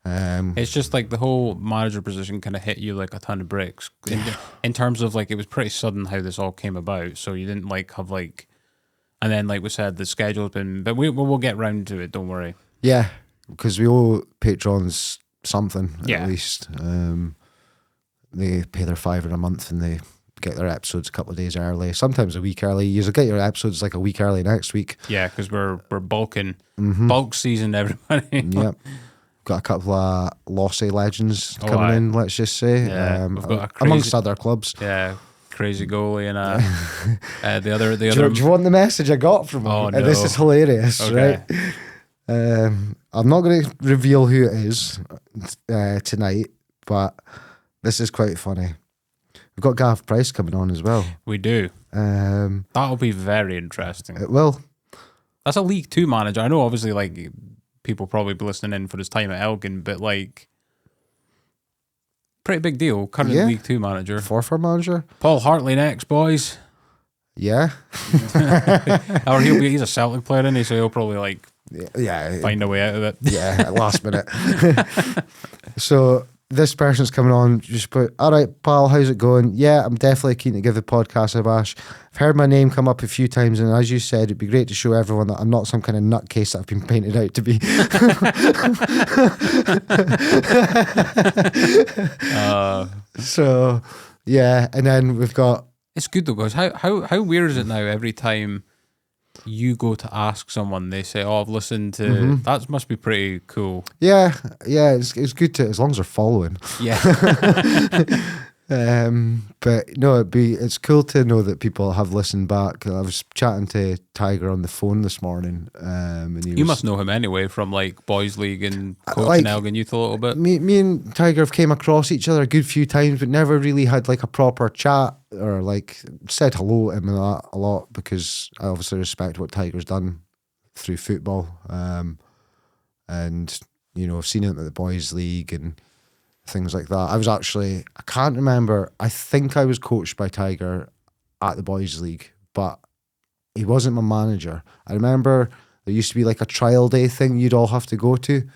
It's just like the whole manager position kind of hit you like a ton of bricks. In terms of like, it was pretty sudden how this all came about. So you didn't like have like, and then like we said, the schedule's been, but we'll get round to it. Don't worry. Yeah, because we owe patrons something at least. They pay their $5 a month and they get their episodes a couple of days early, sometimes a week early. You'll get your episodes like a week early next week. Yeah, because we're bulking. Bulk season, everybody. Yep. Got a couple of Lossy legends coming in, let's just say. Yeah, we've got amongst other clubs. Yeah, crazy goalie and the other. Do you want the message I got from him? Oh, no. This is hilarious, okay. Right? I'm not going to reveal who it is tonight, but this is quite funny. We've got Gav Price coming on as well. We do. That'll be very interesting. It will. That's a League 2 manager. I know obviously like people probably be listening in for his time at Elgin, but like pretty big deal. Current League 2 manager. Forfar manager. Paul Hartley next, boys. Yeah. Or he's a Celtic player, isn't he? So he'll probably like find a way out of it. Yeah, at last minute. So this person's coming on, just put, all right, pal, how's it going? Yeah, I'm definitely keen to give the podcast a bash. I've heard my name come up a few times, and as you said, it'd be great to show everyone that I'm not some kind of nutcase that I've been painted out to be. So, yeah, and then we've got... It's good though, guys. How weird is it now every time you go to ask someone, they say, oh, I've listened to... That must be pretty cool. Yeah, it's good to, as long as they're following. Yeah. But no, it's cool to know that people have listened back. I was chatting to Tiger on the phone this morning, and you must know him anyway from like Boys League and coaching Elgin Youth a little bit. Me and Tiger have came across each other a good few times, but never really had like a proper chat or like said hello to him and that a lot, because I obviously respect what Tiger's done through football, and you know, I've seen him at the Boys League and things like that. I can't remember, I think I was coached by Tiger at the Boys League, but he wasn't my manager. I remember there used to be like a trial day thing you'd all have to go to.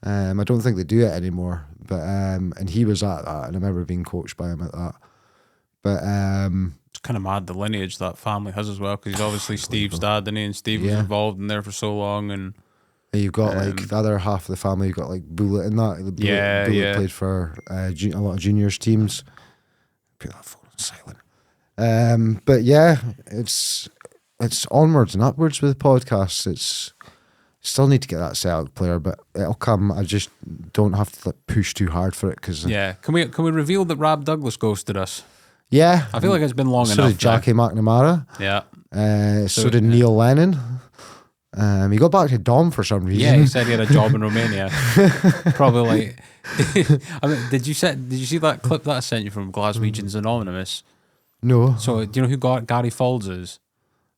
I don't think they do it anymore, but and he was at that, and I remember being coached by him at that. But It's kind of mad the lineage that family has as well, because he's obviously Steve's dad, and Steve was involved in there for so long, and you've got like the other half of the family. You've got like Bullet and that. Bullet played for a lot of juniors teams. Put that phone on silent. But yeah, it's onwards and upwards with podcasts. It's still need to get that Celtic player, but it'll come. I just don't have to push too hard for it because Can we reveal that Rab Douglas ghosted us? Yeah, I feel like it's been long enough. So did Jackie McNamara. Yeah. So did Neil Lennon. He got back to Dom for some reason. Yeah, he said he had a job in Romania. Probably like. I mean, did you see that clip that I sent you from Glaswegians Anonymous? No. So do you know who Gary Falls is?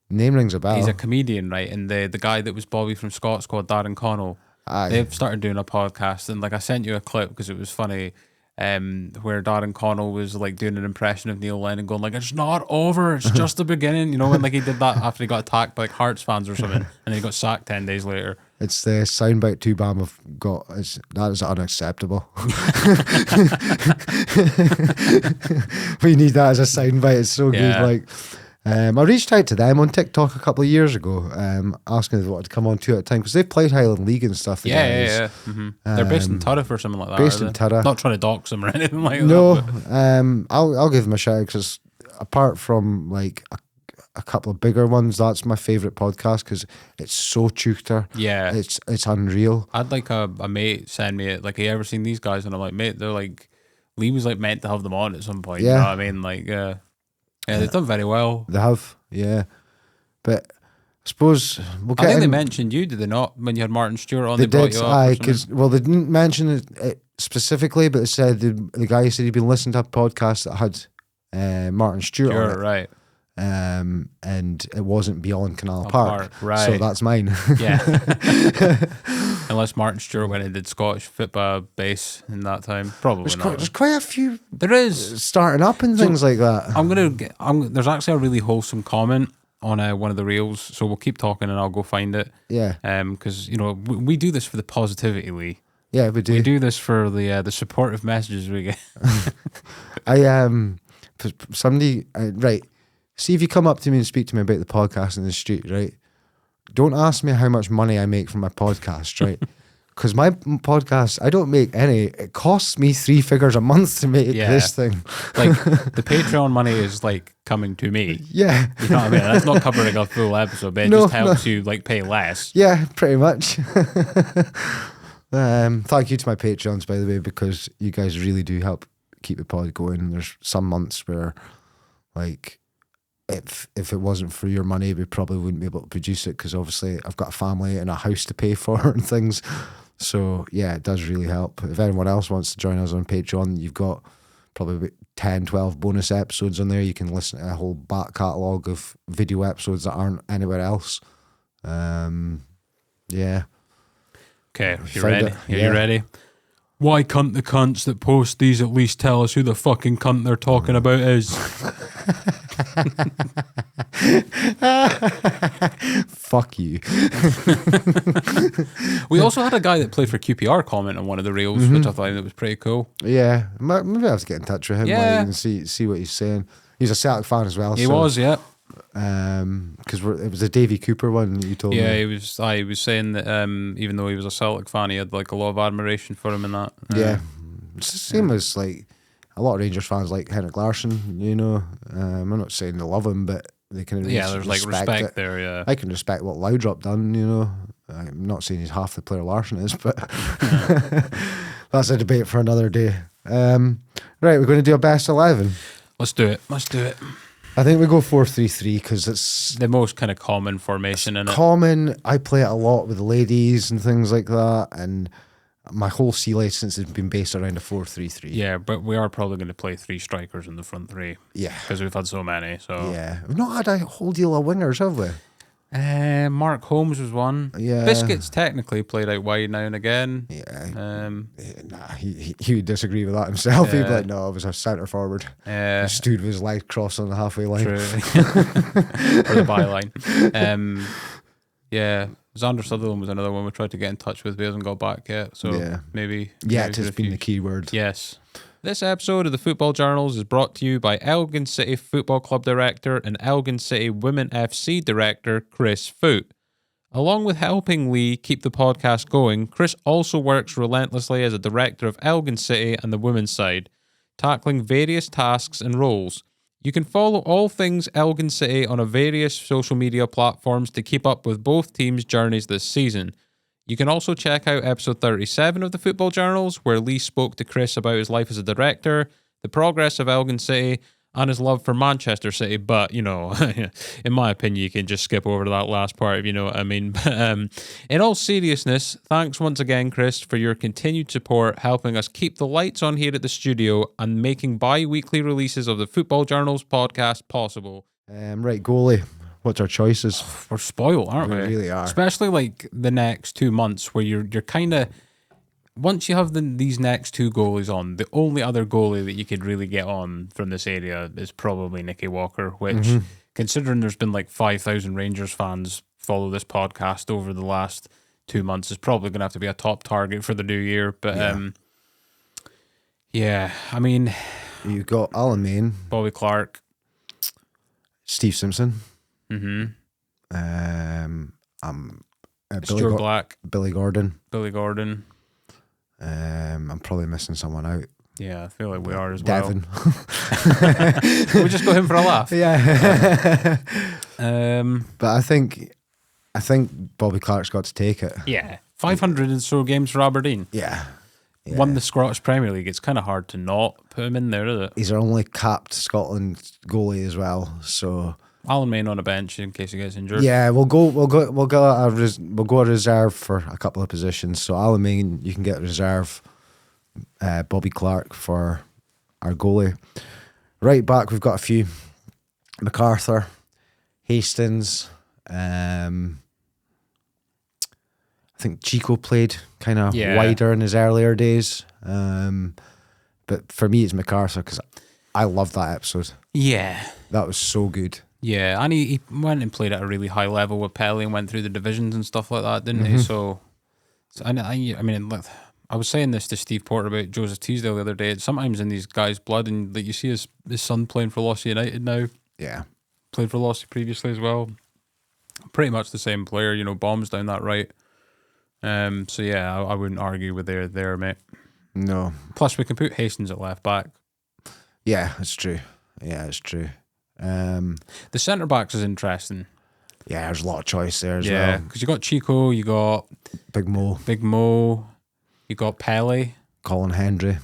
Name rings a bell. He's a comedian, right? And the guy that was Bobby from Scott Squad, Darren Connell. Aye. They've started doing a podcast, and like I sent you a clip because it was funny. Where Darren Connell was like doing an impression of Neil Lennon, going like, "It's not over, it's just the beginning." You know, when like he did that after he got attacked by like Hearts fans or something, and then he got sacked 10 days later. It's the soundbite Tubam have got. That is unacceptable. We need that as a soundbite. It's so good. Like, I reached out to them on TikTok a couple of years ago, asking if they wanted to come on tour at the time because they've played Highland League and stuff. Yeah. Mm-hmm. They're based in Turriff or something like that. Based in Turriff. Not trying to dox them or anything like that. No, I'll give them a shout because apart from like a couple of bigger ones, that's my favourite podcast because it's so tutor. Yeah, it's unreal. I had like a mate send me it. Like, have you ever seen these guys? And I'm like, mate, they're like, Lee was like meant to have them on at some point. Yeah. You know what I mean? Like, yeah, they've done very well. They have, yeah. But I suppose I think they mentioned you, did they not? When you had Martin Stewart on, they brought did. you up. Because they didn't mention it specifically, but they said the guy said he'd been listening to a podcast that had Martin Stewart on it. Right. And it wasn't Beyond Canal Park, right? So that's mine. Yeah. Unless Martin Stewart went and did Scottish football bass in that time, probably not. There's quite a few. There is starting up and things like that. There's actually a really wholesome comment on one of the reels, so we'll keep talking and I'll go find it. Yeah. Because we do this for the positivity, Lee. Yeah, we do. We do this for the supportive messages we get. Somebody right. See if you come up to me and speak to me about the podcast in the street, right? Don't ask me how much money I make from my podcast, right? Because my podcast, I don't make any. It costs me 3 figures a month to make this thing. Like, the Patreon money is like coming to me. Yeah. You know what I mean? That's not covering a full episode, but it just helps you like pay less. Yeah, pretty much. Thank you to my Patreons, by the way, because you guys really do help keep the pod going. There's some months where, like, if it wasn't for your money, we probably wouldn't be able to produce it because obviously I've got a family and a house to pay for and things. So yeah, it does really help. If anyone else wants to join us on Patreon, you've got probably about 10, 12 bonus episodes on there. You can listen to a whole back catalogue of video episodes that aren't anywhere else. Yeah. Okay, you ready? You ready? Why can't the cunts that post these at least tell us who the fucking cunt they're talking about is? Fuck you. We also had a guy that played for QPR comment on one of the reels, which I thought was pretty cool. Yeah, maybe I have to get in touch with him and see what he's saying. He's a Celtic fan as well. He was, yeah. Because it was a Davy Cooper one you told me. Yeah, he was saying that even though he was a Celtic fan, he had like a lot of admiration for him in that. Yeah, it's the same as like a lot of Rangers fans like Henrik Larsson. You know, I'm not saying they love him, but they can there's like respect there. Yeah, I can respect what Loudrop done. You know, I'm not saying he's half the player Larsson is, but that's a debate for another day. Right, we're going to do a best 11. Let's do it. I think we go 4-3-3 because it's the most kind of common formation in it. Common. I play it a lot with the ladies and things like that, and my whole C license has been based around a 4-3-3. Yeah, but we are probably going to play 3 strikers in the front 3. Yeah, because we've had so many. So yeah, we've not had a whole deal of wingers, have we? Mark Holmes was one. Yeah, Biscuits technically played out wide now and again. Yeah. He would disagree with that himself. He'd be like, no, I was a centre forward. Yeah. Stood with his leg crossed on the halfway line. True. Or the byline. Yeah. Xander Sutherland was another one we tried to get in touch with, but he hasn't got back yet. So maybe yet has been the key word. Yes. This episode of the Football Journals is brought to you by Elgin City Football Club Director and Elgin City Women FC Director Chris Foot. Along with helping Lee keep the podcast going, Chris also works relentlessly as a director of Elgin City and the women's side, tackling various tasks and roles. You can follow all things Elgin City on various social media platforms to keep up with both teams' journeys this season. You can also check out episode 37 of the Football Journals, where Lee spoke to Chris about his life as a director, the progress of Elgin City, and his love for Manchester City. But, you know, in my opinion, you can just skip over to that last part, if you know what I mean. But in all seriousness, thanks once again, Chris, for your continued support, helping us keep the lights on here at the studio and making bi-weekly releases of the Football Journals podcast possible. Right, goalie. What's our choices? We're spoiled, aren't we? We really are. Especially like the next 2 months where you're kind of, once you have these next two goalies on, the only other goalie that you could really get on from this area is probably Nicky Walker, which, considering there's been like 5,000 Rangers fans follow this podcast over the last 2 months, is probably going to have to be a top target for the new year. But yeah, I mean, you've got Alan Main, Bobby Clark, Steve Simpson. Stuart Black, Billy Gordon. I'm probably missing someone out. Yeah, I feel like we are as Devon. well. We just got him for a laugh. Yeah. But I think Bobby Clark's got to take it. Yeah. 500 and so games for Aberdeen. Yeah. Won the Scottish Premier League. It's kind of hard to not put him in there, is it? He's our only capped Scotland goalie as well, so Alan Main on a bench in case he gets injured. yeah, we'll go a reserve for a couple of positions. So Alan Main, you can get reserve. Bobby Clark for our goalie. Right back, we've got a few. MacArthur, Hastings. I think Chico played kind of wider in his earlier days. But for me, it's MacArthur because I love that episode. Yeah, that was so good. Yeah, and he went and played at a really high level with Pelly and went through the divisions and stuff like that, didn't he? So I mean, look, I was saying this to Steve Porter about Joseph Teasdale the other day. It's sometimes in these guys' blood, and like you see his son playing for Lossy United now. Yeah, played for Lossy previously as well. Pretty much the same player, you know, bombs down that right. So yeah, I wouldn't argue with there, mate. No. Plus, we can put Hastings at left back. Yeah, it's true. The centre backs is interesting. Yeah, there's a lot of choice there as well. Yeah, because you got Chico, you got Big Mo, you got Pelly, Colin Hendry.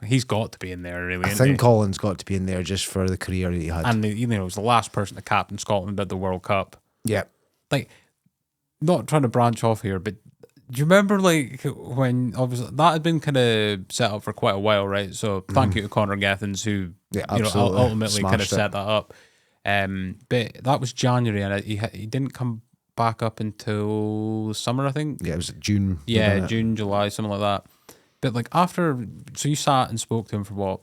He's got to be in there, really. I think Colin's got to be in there just for the career that he had, and he was the last person to captain Scotland at the World Cup. Yeah, like, not trying to branch off here, but do you remember like when obviously that had been kind of set up for quite a while, right? So thank you to Conor Gethins who ultimately kind of set that up. But that was January, and he didn't come back up until summer, I think. Yeah, it was June. Yeah, June, July, something like that. But like after, so you sat and spoke to him for what,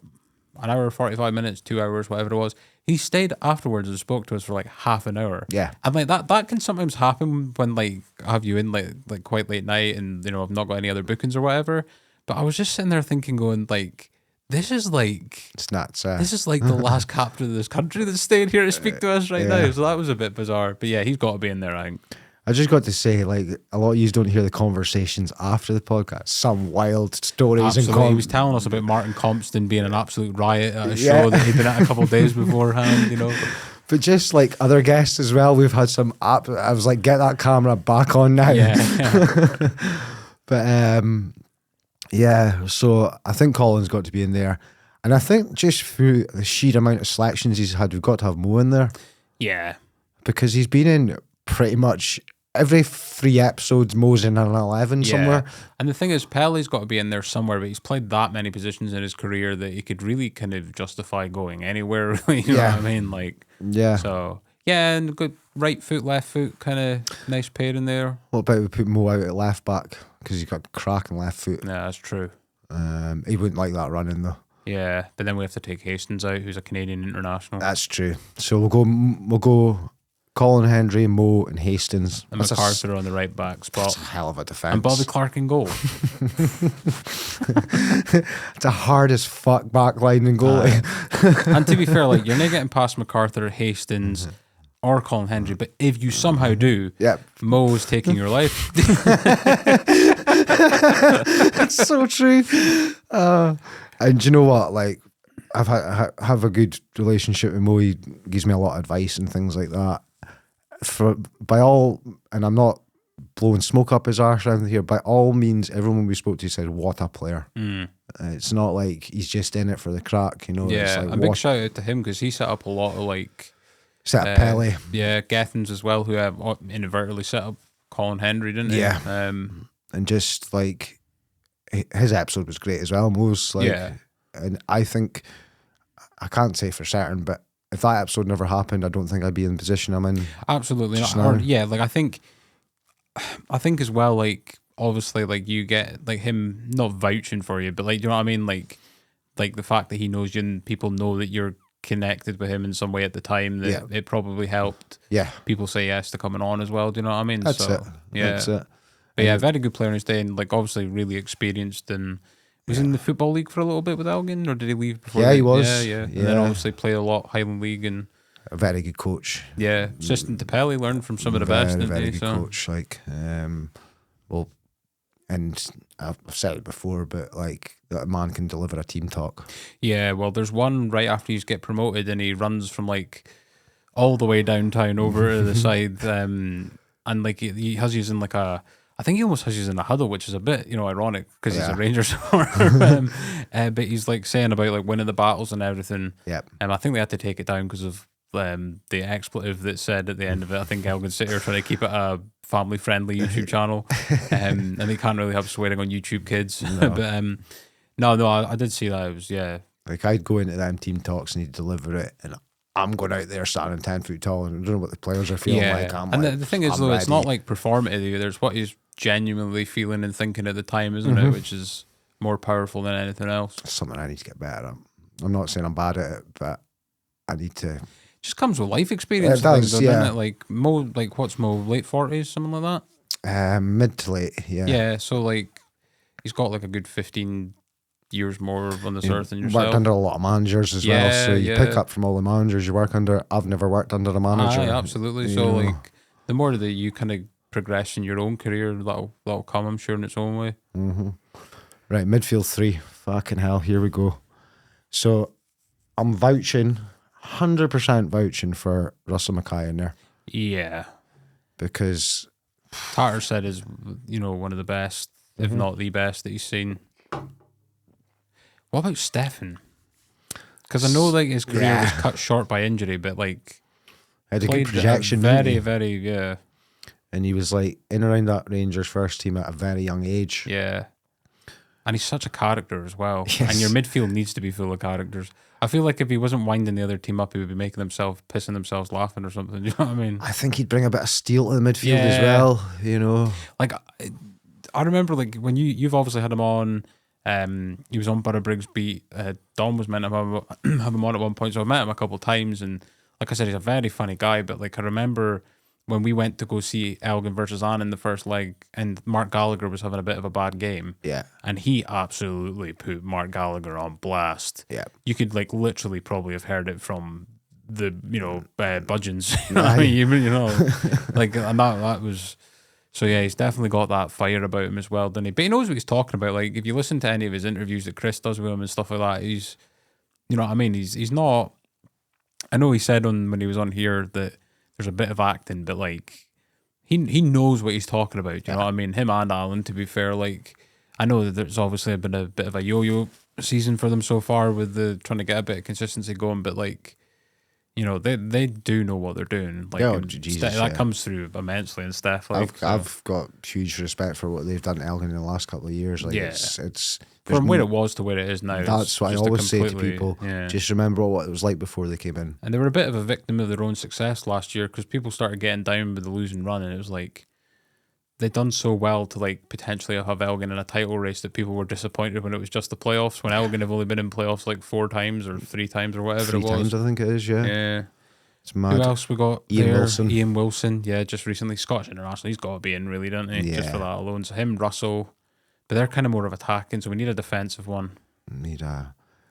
an hour, 45 minutes, 2 hours, whatever it was. He stayed afterwards and spoke to us for like half an hour. Yeah. And like that can sometimes happen when like I have you in like quite late night and, you know, I've not got any other bookings or whatever. But I was just sitting there thinking, going like, this is like, it's nuts. This is like the last captain of this country that's staying here to speak to us right now. So that was a bit bizarre. But yeah, he's got to be in there, I think. I just got to say, like, a lot of you don't hear the conversations after the podcast. Some wild stories. Absolutely. He was telling us about Martin Compston being an absolute riot at a show that he'd been at a couple of days beforehand, you know. But just like other guests as well, we've had some I was like, get that camera back on now. Yeah. But yeah, so I think Colin's got to be in there. And I think just through the sheer amount of selections he's had, we've got to have Mo in there. Yeah. Because he's been in pretty much every 3 episodes, Mo's in an 11 somewhere. And the thing is, Pelly's got to be in there somewhere, but he's played that many positions in his career that he could really kind of justify going anywhere, really. You know what I mean? Like, so, yeah, and good right foot, left foot, kind of nice pair in there. What about we put Mo out at left back? Because he's got cracking left foot. Yeah, that's true. He wouldn't like that running, though. Yeah, but then we have to take Hastings out, who's a Canadian international. That's true. So we'll go Colin Hendry, Mo, and Hastings. And MacArthur on the right back spot. That's a hell of a defence. And Bobby Clark in goal. It's a hard as fuck backline and goalie. And to be fair, like, you're not getting past MacArthur, Hastings, or Colin Hendry, but if you somehow do, Mo's taking your life. That's so true. And you know what? Like, have a good relationship with Mo. He gives me a lot of advice and things like that. And I'm not blowing smoke up his arse around here. By all means, everyone we spoke to said, "What a player!" It's not like he's just in it for the crack, you know. Yeah, it's like, a big shout out to him because he set up a lot of like. Set up Pele. Yeah, Gethins as well, who have inadvertently set up Colin Hendry, didn't he? Yeah. And just like his episode was great as well. Mo's like, and I think I can't say for certain, but if that episode never happened, I don't think I'd be in the position I'm in. Absolutely not. Or, yeah, like I think as well, like obviously, like you get like him not vouching for you, but like you know what I mean, like the fact that he knows you and people know that you're connected with him in some way at the time, that it probably helped people say yes to coming on as well. Do you know what I mean? That's it. Yeah. That's it. But yeah, very good player in his day, and like obviously really experienced, and was in the Football League for a little bit with Elgin, or did he leave before? Yeah, he was. Yeah. And then obviously played a lot Highland League, and a very good coach. Yeah, assistant to Pelly, learned from some of the best, didn't very he? Good coach. Like, well, and I've said it before, but like that man can deliver a team talk. Yeah, well, there's one right after he's get promoted, and he runs from like all the way downtown over to the side, and like he has you in like I think he almost has you in a huddle, which is a bit, you know, ironic because he's a Rangers supporter. But he's like saying about like winning the battles and everything. Yeah. I think they had to take it down because of the expletive that said at the end of it. I think Elgin City are trying to keep it a family-friendly YouTube channel, and they can't really have swearing on YouTube Kids. No. But no, I did see that. It was like I'd go into them team talks and he'd deliver it, and I'm going out there standing 10 foot tall, and I don't know what the players are feeling like. The thing is, though, it's not like performative either. It's what he's genuinely feeling and thinking at the time, isn't it? Which is more powerful than anything else. It's something I need to get better at. I'm not saying I'm bad at it, but I need to. Just comes with life experience. It does, doesn't it? Like Mo, like what's Mo, late 40s, something like that? Mid to late, yeah. Yeah, so like he's got like a good 15 years more on this earth than yourself. Worked under a lot of managers as well, so you pick up from all the managers you work under. I've never worked under a manager. Absolutely. So like the more that you kind of progress in your own career, that'll come, I'm sure, in its own way. Right, midfield 3. Fucking hell, here we go. So I'm vouching, 100% vouching for Russell Mackay in there. Yeah. Because Tatter said is, you know, one of the best, if not the best that he's seen. What about Stefan? Because I know like his career was cut short by injury, but like had a good projection, very. And he was like in around that Rangers first team at a very young age. Yeah. And he's such a character as well. Yes. And your midfield needs to be full of characters. I feel like if he wasn't winding the other team up, he would be making pissing themselves laughing or something. Do you know what I mean? I think he'd bring a bit of steel to the midfield as well, you know. Like, I remember like when you've obviously had him on, he was on Borough Briggs beat. Dom was meant to have him on at one point, so I met him a couple of times, and like I said, he's a very funny guy. But like I remember when we went to go see Elgin versus Anne in the first leg, and Mark Gallagher was having a bit of a bad game. Yeah. And he absolutely put Mark Gallagher on blast. Yeah. You could like literally probably have heard it from the, Budgeons. You know what I mean? You know, like, and that was. So yeah, he's definitely got that fire about him as well, doesn't he? But he knows what he's talking about. Like if you listen to any of his interviews that Chris does with him and stuff like that, he's, you know what I mean? He's not. I know he said when he was on here that there's a bit of acting, but like he knows what he's talking about. You know what I mean? Him and Alan, to be fair, like I know that there's obviously been a bit of a yo-yo season for them so far with the trying to get a bit of consistency going, but like, you know, they do know what they're doing. Like that comes through immensely and stuff. Like I've got huge respect for what they've done to Elgin in the last couple of years. Like it's from where it was to where it is now. That's what I always say to people. Just remember what it was like before they came in. And they were a bit of a victim of their own success last year because people started getting down with the losing run, and it was like they'd done so well to like potentially have Elgin in a title race that people were disappointed when it was just the playoffs. When Elgin have only been in playoffs like 4 times or 3 times or whatever it was. 3 times, I think it is. Yeah. Yeah. It's mad. Who else we got Ian there? Wilson. Ian Wilson, yeah, just recently. Scottish international. He's got to be in, really, doesn't he? Just for that alone. So him, Russell. But they're kind of more of attacking, so we need a defensive one. Can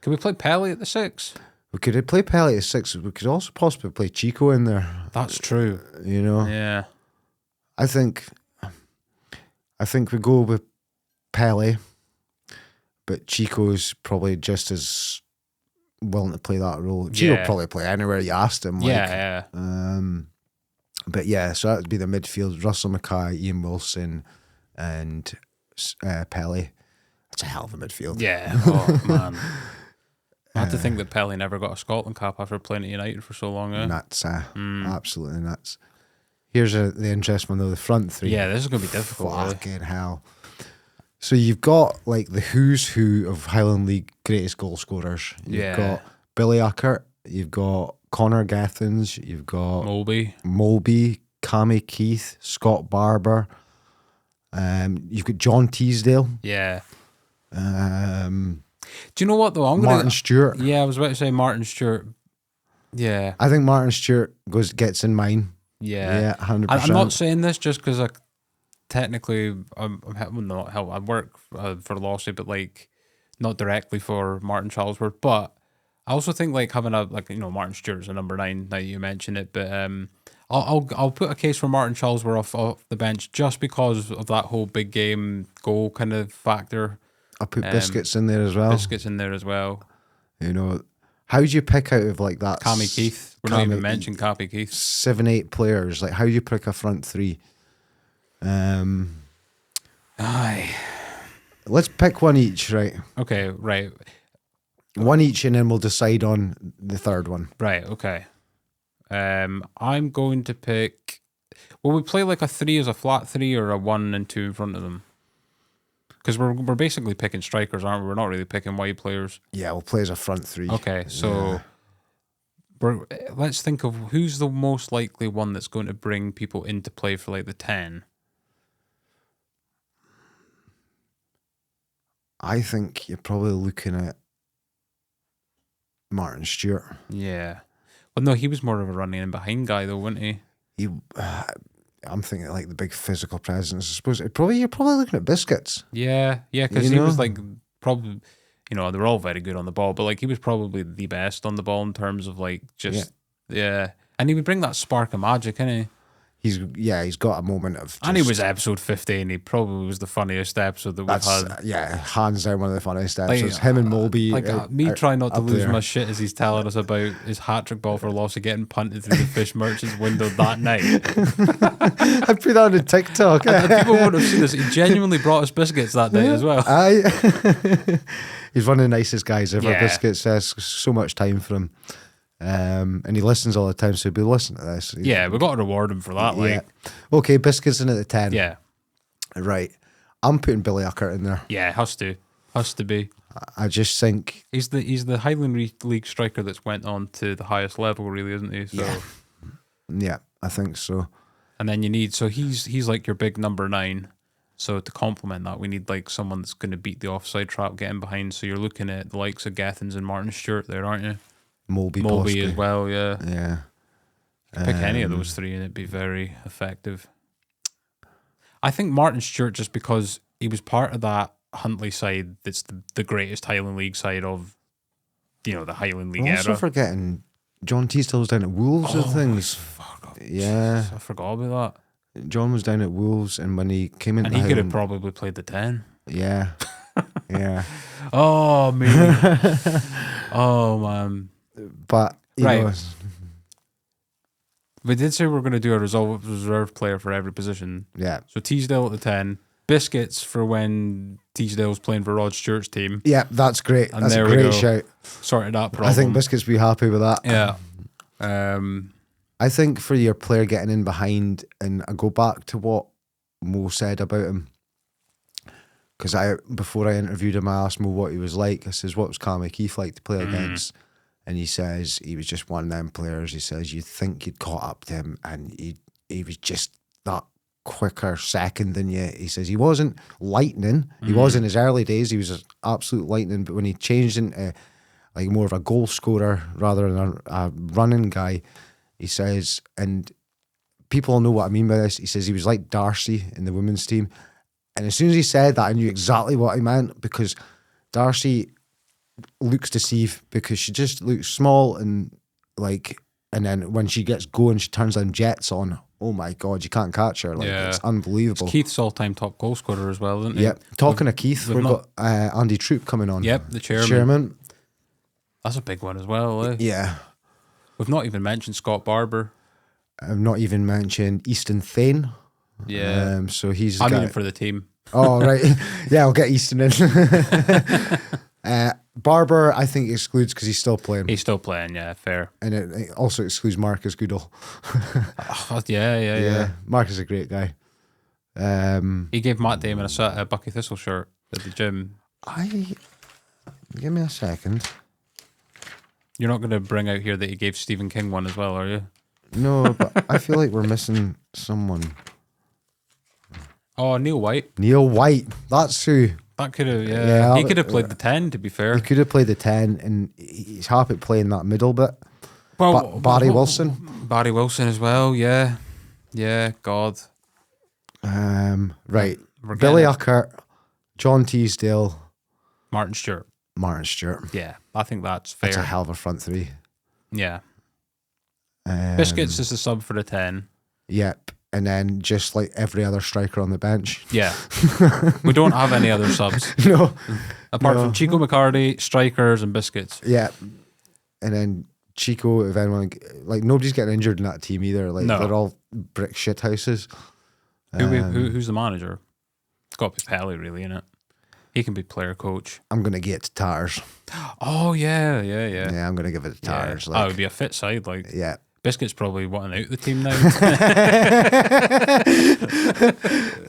we play Pelly at the 6? We could play Pelly at 6. We could also possibly play Chico in there. That's true. You know? Yeah. I think we go with Pelly, but Chico's probably just as willing to play that role. Chico will probably play anywhere you asked him. Yeah. But yeah, so that would be the midfield: Russell Mackay, Ian Wilson, and Pelly. That's a hell of a midfield. Yeah. Oh man. I had to think that Pelly never got a Scotland cap after playing at United for so long. Nuts, absolutely nuts. Here's the interesting one though: the front three. Yeah, this is going to be difficult. Fucking hell. So you've got like the who's who of Highland League greatest goal scorers. You've got Billy Uckert, you've got Connor Gethins, you've got Molby, Cammy Keith, Scott Barber. You've got John Teasdale. Yeah. Do you know what though? Martin Stewart. Yeah, I was about to say Martin Stewart. Yeah. I think Martin Stewart gets in mine. Yeah. 100%. I'm not saying this just because technically I work for Lossie, but like not directly for Martin Charlesworth. But I also think like having Martin Stewart's a number 9 now you mention it, but I'll put a case for Martin Charlesworth off the bench just because of that whole big game goal kind of factor. I'll put Biscuits in there as well. You know, how do you pick out of like that? Cammy Keith. We're not even mentioning Cammy Keith. 7-8 players. Like, how do you pick a front three? Aye. Let's pick one each, right? Okay, right. One each, and then we'll decide on the third one. Right. Okay. I'm going to pick. Will we play like a 3 as a flat 3 or a 1 and 2 in front of them? Because we're basically picking strikers, aren't we? We're not really picking wide players. Yeah, we'll play as a front 3. Okay, so let's think of who's the most likely one that's going to bring people into play for like the 10. I think you're probably looking at Martin Stewart. Yeah. Well, no, he was more of a running in behind guy though, wasn't he? I'm thinking like the big physical presence. I suppose you're probably looking at Biscuits. Yeah, because he was like probably, they're all very good on the ball, but like he was probably the best on the ball in terms of like just and he would bring that spark of magic, innit? He's got a moment of and he was episode 15. He probably was the funniest episode that we've had. Yeah, hands down one of the funniest episodes. Him and Molby. Me trying not to lose my shit as he's telling us about his hat-trick ball for loss of getting punted through the fish merchant's window that night. I put that on TikTok. and people wouldn't have seen this. He genuinely brought us biscuits that night as well. He's one of the nicest guys ever. Yeah. Biscuits has so much time for him. And he listens all the time, so he'll be listening to this. Yeah, we've got to reward him for that. Yeah. Okay, Biscuits in at the 10. Yeah. Right. I'm putting Billy Uckert in there. Yeah, has to be. I just think he's the Highland League striker that's went on to the highest level, really, isn't he? So. Yeah, I think so. And then he's like your big number 9. So to complement that, we need like someone that's going to beat the offside trap, getting behind. So you're looking at the likes of Gethins and Martin Stewart there, aren't you? Molby as well, yeah. Yeah. Pick any of those 3 and it'd be very effective. I think Martin Stewart, just because he was part of that Huntley side that's the greatest Highland League side of, the Highland League I'm also era. forgetting John Teasdale was down at Wolves and things. Yeah. I forgot about that. John was down at Wolves, and when he came into and he could have probably played the 10. Yeah. Yeah. Oh, man. Oh, man. But, you know, we did say we were going to do a reserve player for every position. Yeah. So Teasdale at the 10. Biscuits for when Teasdale's playing for Rod Stewart's team. Yeah, that's great. And that's a great shout. Sorted that problem. I think Biscuits will be happy with that. Yeah. I think for your player getting in behind, and I go back to what Mo said about him, because before I interviewed him, I asked Mo what he was like. I says, what was Cammy Keith like to play against? And he says he was just one of them players. He says you'd think you'd caught up to him, and he was just that quicker second than you. He says he wasn't lightning. He was in his early days. He was absolute lightning, but when he changed into like more of a goal scorer rather than a running guy, He says, and people know what I mean by this. He says he was like Darcy in the women's team. And as soon as he said that, I knew exactly what he meant, because Darcy looks deceived because she just looks small and and then when she gets going, she turns them jets on. Oh my God, you can't catch her. It's unbelievable. It's Keith's all-time top goal scorer as well, isn't he? Yep. Talking of Keith, we've got Andy Troop coming on. Yep, the chairman. That's a big one as well. Yeah. We've not even mentioned Scott Barber. I've not even mentioned Easton Thane. Yeah. So he's. I mean, for the team. Oh, right. Yeah, I'll get Easton in. Barber, I think, excludes because he's still playing. He's still playing, yeah, fair. And it also excludes Marcus Goodall. Yeah. Marcus is a great guy. He gave Matt Damon a Bucky Thistle shirt at the gym. Give me a second. You're not going to bring out here that he gave Stephen King one as well, are you? No, but I feel like we're missing someone. Oh, Neil White. Neil White. That's who. That could have, he could have played the 10, to be fair. He could have played the 10, and he's happy playing that middle bit. Well, Barry Wilson. Barry Wilson as well, yeah. Yeah, God. Right. Billy Uckert, John Teasdale, Martin Stewart. Yeah, I think that's fair. That's a hell of a front three. Yeah. Biscuits is the sub for the 10. Yep. And then just like every other striker on the bench. Yeah. We don't have any other subs. No. Apart from Chico McCarty, strikers, and Biscuits. Yeah. And then Chico, if anyone, nobody's getting injured in that team either. They're all brick shit houses. Who's the manager? It's got to be Pelly, really, innit? He can be player coach. I'm going to get to Tatters. Oh, yeah. Yeah, I'm going to give it to Tatters. Yeah. It would be a fit side. Yeah. Biscuit's probably wanting out the team now.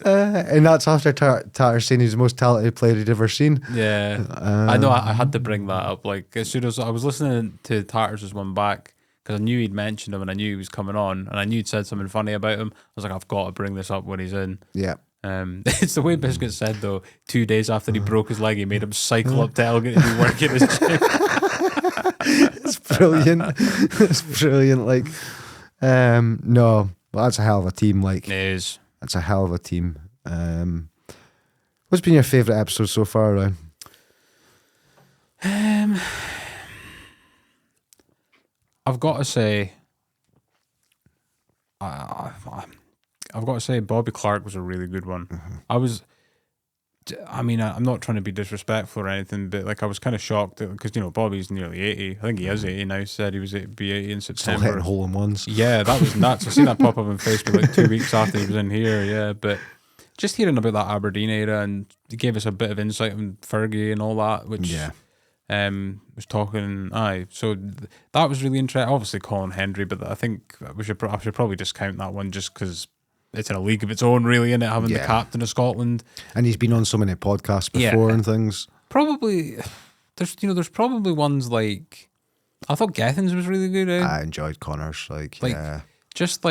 And that's after Tatters saying he's the most talented player he'd ever seen. Yeah. I know, I had to bring that up. As soon as I was listening to Tatters' one back, because I knew he'd mentioned him and I knew he was coming on, and I knew he'd said something funny about him. I was like, I've got to bring this up when he's in. Yeah. It's the way Biscuit said, though, 2 days after he broke his leg, he made him cycle up to Elgin to be working his gym. It's brilliant. It's brilliant. No, well, that's a hell of a team. It is. That's a hell of a team. What's been your favourite episode so far, Ryan? I've got to say, Bobby Clark was a really good one. Mm-hmm. I'm not trying to be disrespectful or anything, but I was kind of shocked because Bobby's nearly 80. I think he is 80 now. He said he was be 80 in September. Still hitting hole-in-ones. Yeah, that was nuts. I seen that pop up on Facebook 2 weeks after he was in here. Yeah, but just hearing about that Aberdeen era, and he gave us a bit of insight on Fergie and all that, which was talking. So that was really interesting. Obviously, Colin Hendry, but I think I should probably discount that one just because it's in a league of its own, really, innit? Having the captain of Scotland, and he's been on so many podcasts before and things. Probably, there's probably ones like I thought Gethins was really good. I enjoyed Connors, just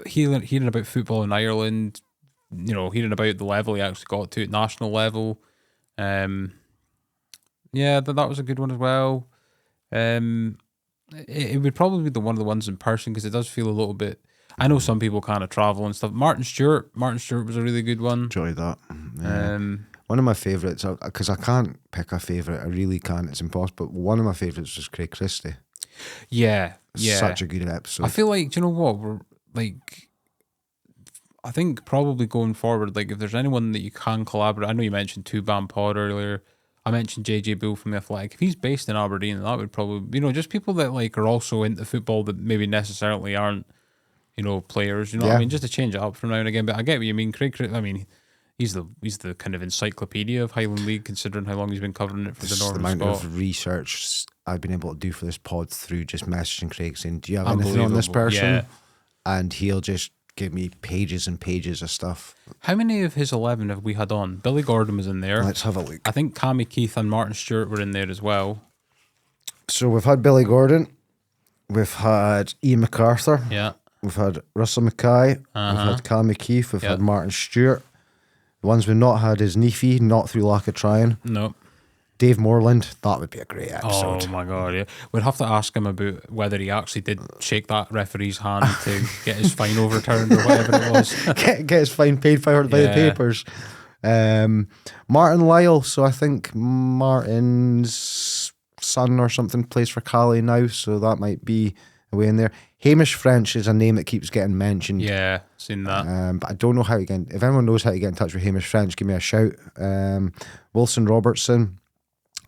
hearing about football in Ireland. Hearing about the level he actually got to at national level. That was a good one as well. It would probably be one of the ones in person because it does feel a little bit. I know some people kind of travel and stuff. Martin Stewart was a really good one. Enjoyed that. Yeah. One of my favourites, because I can't pick a favourite, I really can't. It's impossible. But one of my favourites was Craig Christie. Yeah. Such a good episode. I feel like, do you know what? I think probably going forward, if there's anyone that you can collaborate, I know you mentioned Two Band Pod earlier. I mentioned JJ Bull from The Athletic. If he's based in Aberdeen, that would probably, just people that are also into football that maybe necessarily aren't, players. What I mean? Just to change it up from now and again. But I get what you mean. Craig, he's the kind of encyclopedia of Highland League, considering how long he's been covering it for the Northern Scott. The amount of research I've been able to do for this pod through just messaging Craig saying, do you have anything on this person? Yeah. And he'll just give me pages and pages of stuff. How many of his 11 have we had on? Billy Gordon was in there. Let's have a look. I think Cammy Keith and Martin Stewart were in there as well. So we've had Billy Gordon. We've had Ian MacArthur. Yeah. We've had Russell Mackay. We've had Cammy Keith. We've had Martin Stewart. The ones we've not had is Neefy, not through lack of trying. No. Dave Moreland, that would be a great episode. Oh my god, yeah. We'd have to ask him about whether he actually did shake that referee's hand to get his fine overturned or whatever it was. get his fine paid for by the papers. Martin Lyle, so I think Martin's son or something plays for Cali now, so that might be away in there. Hamish French is a name that keeps getting mentioned. Yeah, seen that. But I don't know how to get. If anyone knows how to get in touch with Hamish French, give me a shout. Wilson Robertson,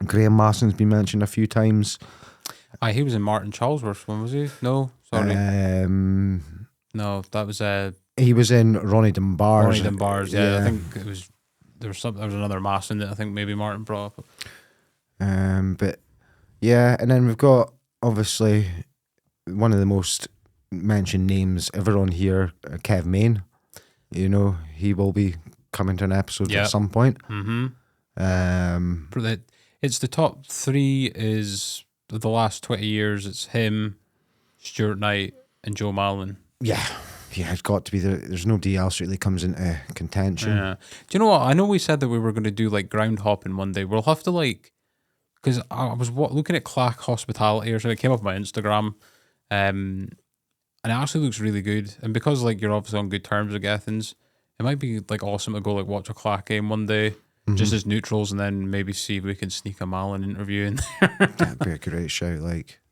Graham Masson's been mentioned a few times. He was in Martin Charlesworth's one, was he? No, sorry. No, that was he was in Ronnie Dunbar's. Ronnie Dunbar's, yeah. I think it was there was another Masson that I think maybe Martin brought up. But yeah, and then we've got obviously one of the most mentioned names ever on here, Kev Main. You know, he will be coming to an episode at some point. It's the top 3 is the last 20 years. It's him, Stuart Knight, and Joe Mallon. Yeah, it's got to be there. There's nobody else really comes into contention. Yeah. Do you know what? I know we said that we were going to do like ground hopping one day. We'll have to because I was looking at Clack Hospitality or something. It came up on my Instagram. And it actually looks really good. And because like you're obviously on good terms with Gethins, it might be like awesome to go like watch a Clack game one day, just as neutrals, and then maybe see if we can sneak a Malin interview in there. That'd be a great shout.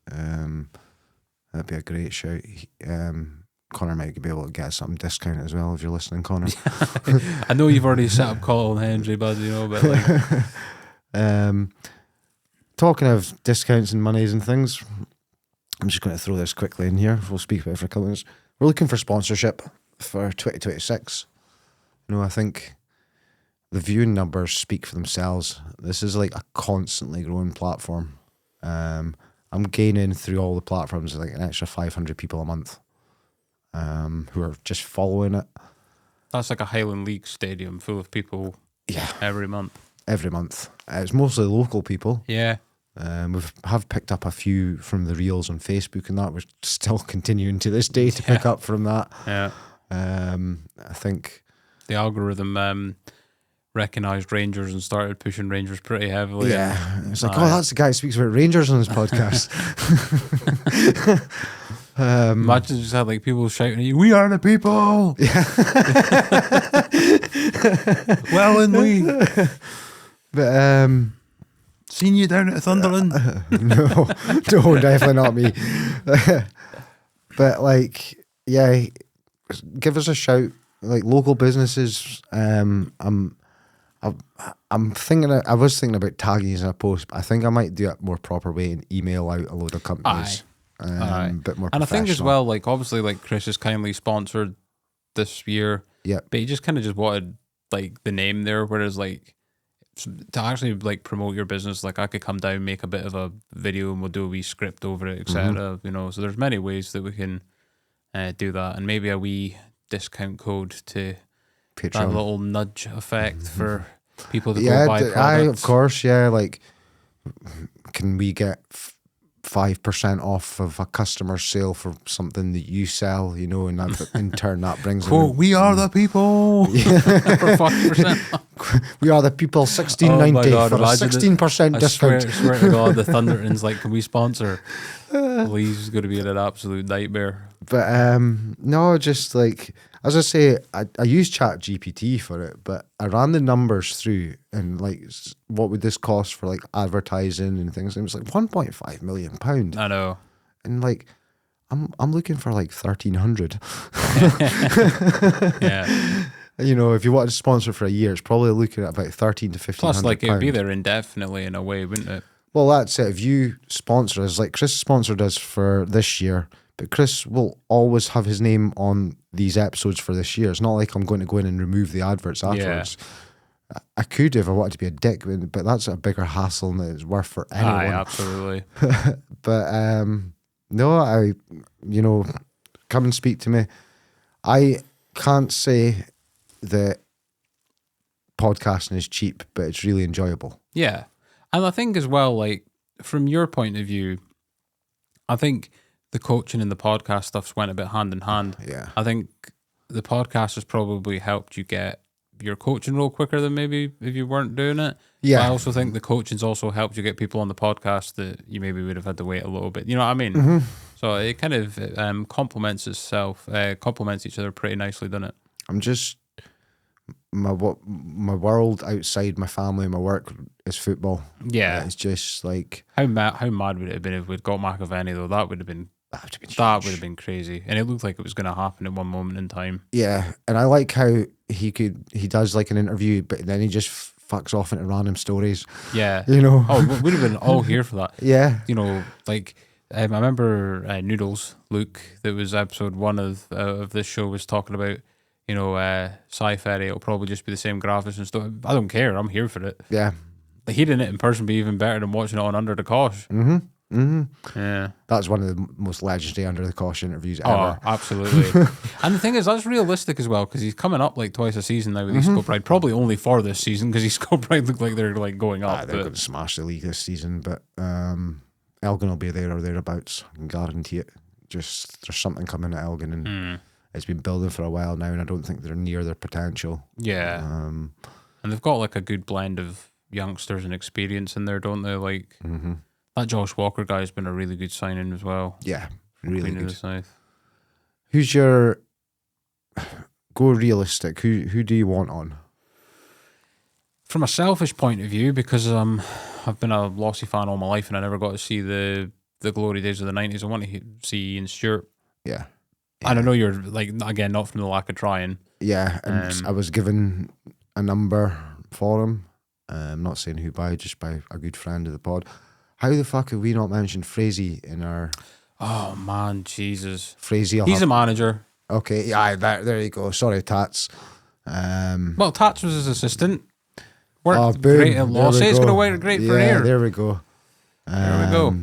That'd be a great shout. Connor might be able to get something discount as well if you're listening, Connor. I know you've already set up Colin Hendry, but but like. Talking of discounts and monies and things, I'm just going to throw this quickly in here. We'll speak about it for a couple of minutes. We're looking for sponsorship for 2026. You know, I think the viewing numbers speak for themselves. This is like a constantly growing platform. I'm gaining through all the platforms like an extra 500 people a month who are just following it. That's like a Highland League stadium full of people. Yeah, every month. It's mostly local people. Yeah. Have picked up a few from the reels on Facebook, and that we're still continuing to this day to pick up from that. Yeah. I think the algorithm recognised Rangers and started pushing Rangers pretty heavily. Yeah, it's like, that's the guy who speaks about Rangers on his podcast. Imagine just had like people shouting at you, "We are the people!" Yeah. Well in league. But seen you down at Sunderland. No, definitely not me. But like, yeah, give us a shout. Like local businesses. I'm thinking. I was thinking about tagging you in a post, but I think I might do it more proper way and email out a load of companies. Aye. A bit more. And I think as well, like obviously, like Chris has kindly sponsored this year. Yeah. But he just kind of just wanted like the name there, whereas like to actually like promote your business, like I could come down, make a bit of a video, and we'll do a wee script over it, etc. You know, so there's many ways that we can do that, and maybe a wee discount code to Patreon. that little nudge effect for people to go buy products. Of course, yeah. Like, can we get 5% off of a customer sale for something that you sell? You know, and that in turn that brings quote, "We are the people." For 5%. We are the people. 16.90 for a 16% discount. I swear to God, the Thundertons like, can we sponsor? Please, it's going to be an absolute nightmare. But no, just like as I say, I use Chat GPT for it, but I ran the numbers through and like what would this cost for like advertising and things. And it was like £1.5 million. I know, and like I'm looking for like 1,300. Yeah. You know, if you want to sponsor for a year, it's probably looking at about 1,300 to 1,500. Plus, like it'd be there indefinitely in a way, wouldn't it? Well, that's it. If you sponsor us, like Chris sponsored us for this year, but Chris will always have his name on these episodes for this year. It's not like I'm going to go in and remove the adverts afterwards. Yeah. I could if I wanted to be a dick, but that's a bigger hassle than it's worth for anyone. Aye, absolutely. But no, come and speak to me. I can't say that podcasting is cheap, but it's really enjoyable. Yeah. And I think as well, like, from your point of view, I think the coaching and the podcast stuff's went a bit hand in hand. Yeah. I think the podcast has probably helped you get your coaching role quicker than maybe if you weren't doing it. Yeah. But I also think the coaching's also helped you get people on the podcast that you maybe would have had to wait a little bit. You know what I mean? So it kind of complements itself, complements each other pretty nicely, doesn't it? I'm just my world outside my family and my work is football. Yeah. It's just like How mad would it have been if we'd got McAvaney though? That would have been crazy. And it looked like it was going to happen at one moment in time. Yeah, and I like how he does like an interview, but then he just fucks off into random stories. Yeah. You know? Oh, we'd have been all here for that. Yeah. You know, like I remember Noodles, Luke, that was episode 1 of this show, was talking about, you know, Sci-Ferry, it'll probably just be the same graphics and stuff. I don't care. I'm here for it. Yeah. Like, hearing it in person be even better than watching it on Under the Cosh. Yeah. That's one of the most legendary Under the Cosh interviews Oh, ever. absolutely. And the thing is, that's realistic as well, because he's coming up like twice a season now with his Scope Ride. Probably only for this season, because his Scope Ride look like they're like going up. They're going to smash the league this season, but Elgin will be there or thereabouts. I can guarantee it. Just there's something coming at Elgin, and it's been building for a while now, and I don't think they're near their potential. Yeah. And they've got like a good blend of youngsters and experience in there, don't they? Like that Josh Walker guy has been a really good signing as well. Yeah, really Queen of good. the South. Who's your go realistic? Who do you want on? From a selfish point of view, because I've been a Lossy fan all my life and I never got to see the glory days of the 90s. I want to see Ian Stewart. Yeah. And I know you're like, again, not from the lack of trying. Yeah, and I was given a number for him. I'm not saying who by, just by a good friend of the pod. How the fuck have we not mentioned Frazee in our... Oh, man, Jesus. Frazee... He's a manager. Okay, yeah, there you go. Sorry, Tats. Well, Tats was his assistant. Worked boom. great at Lossy. It's going to work great for here. There we go. There we go.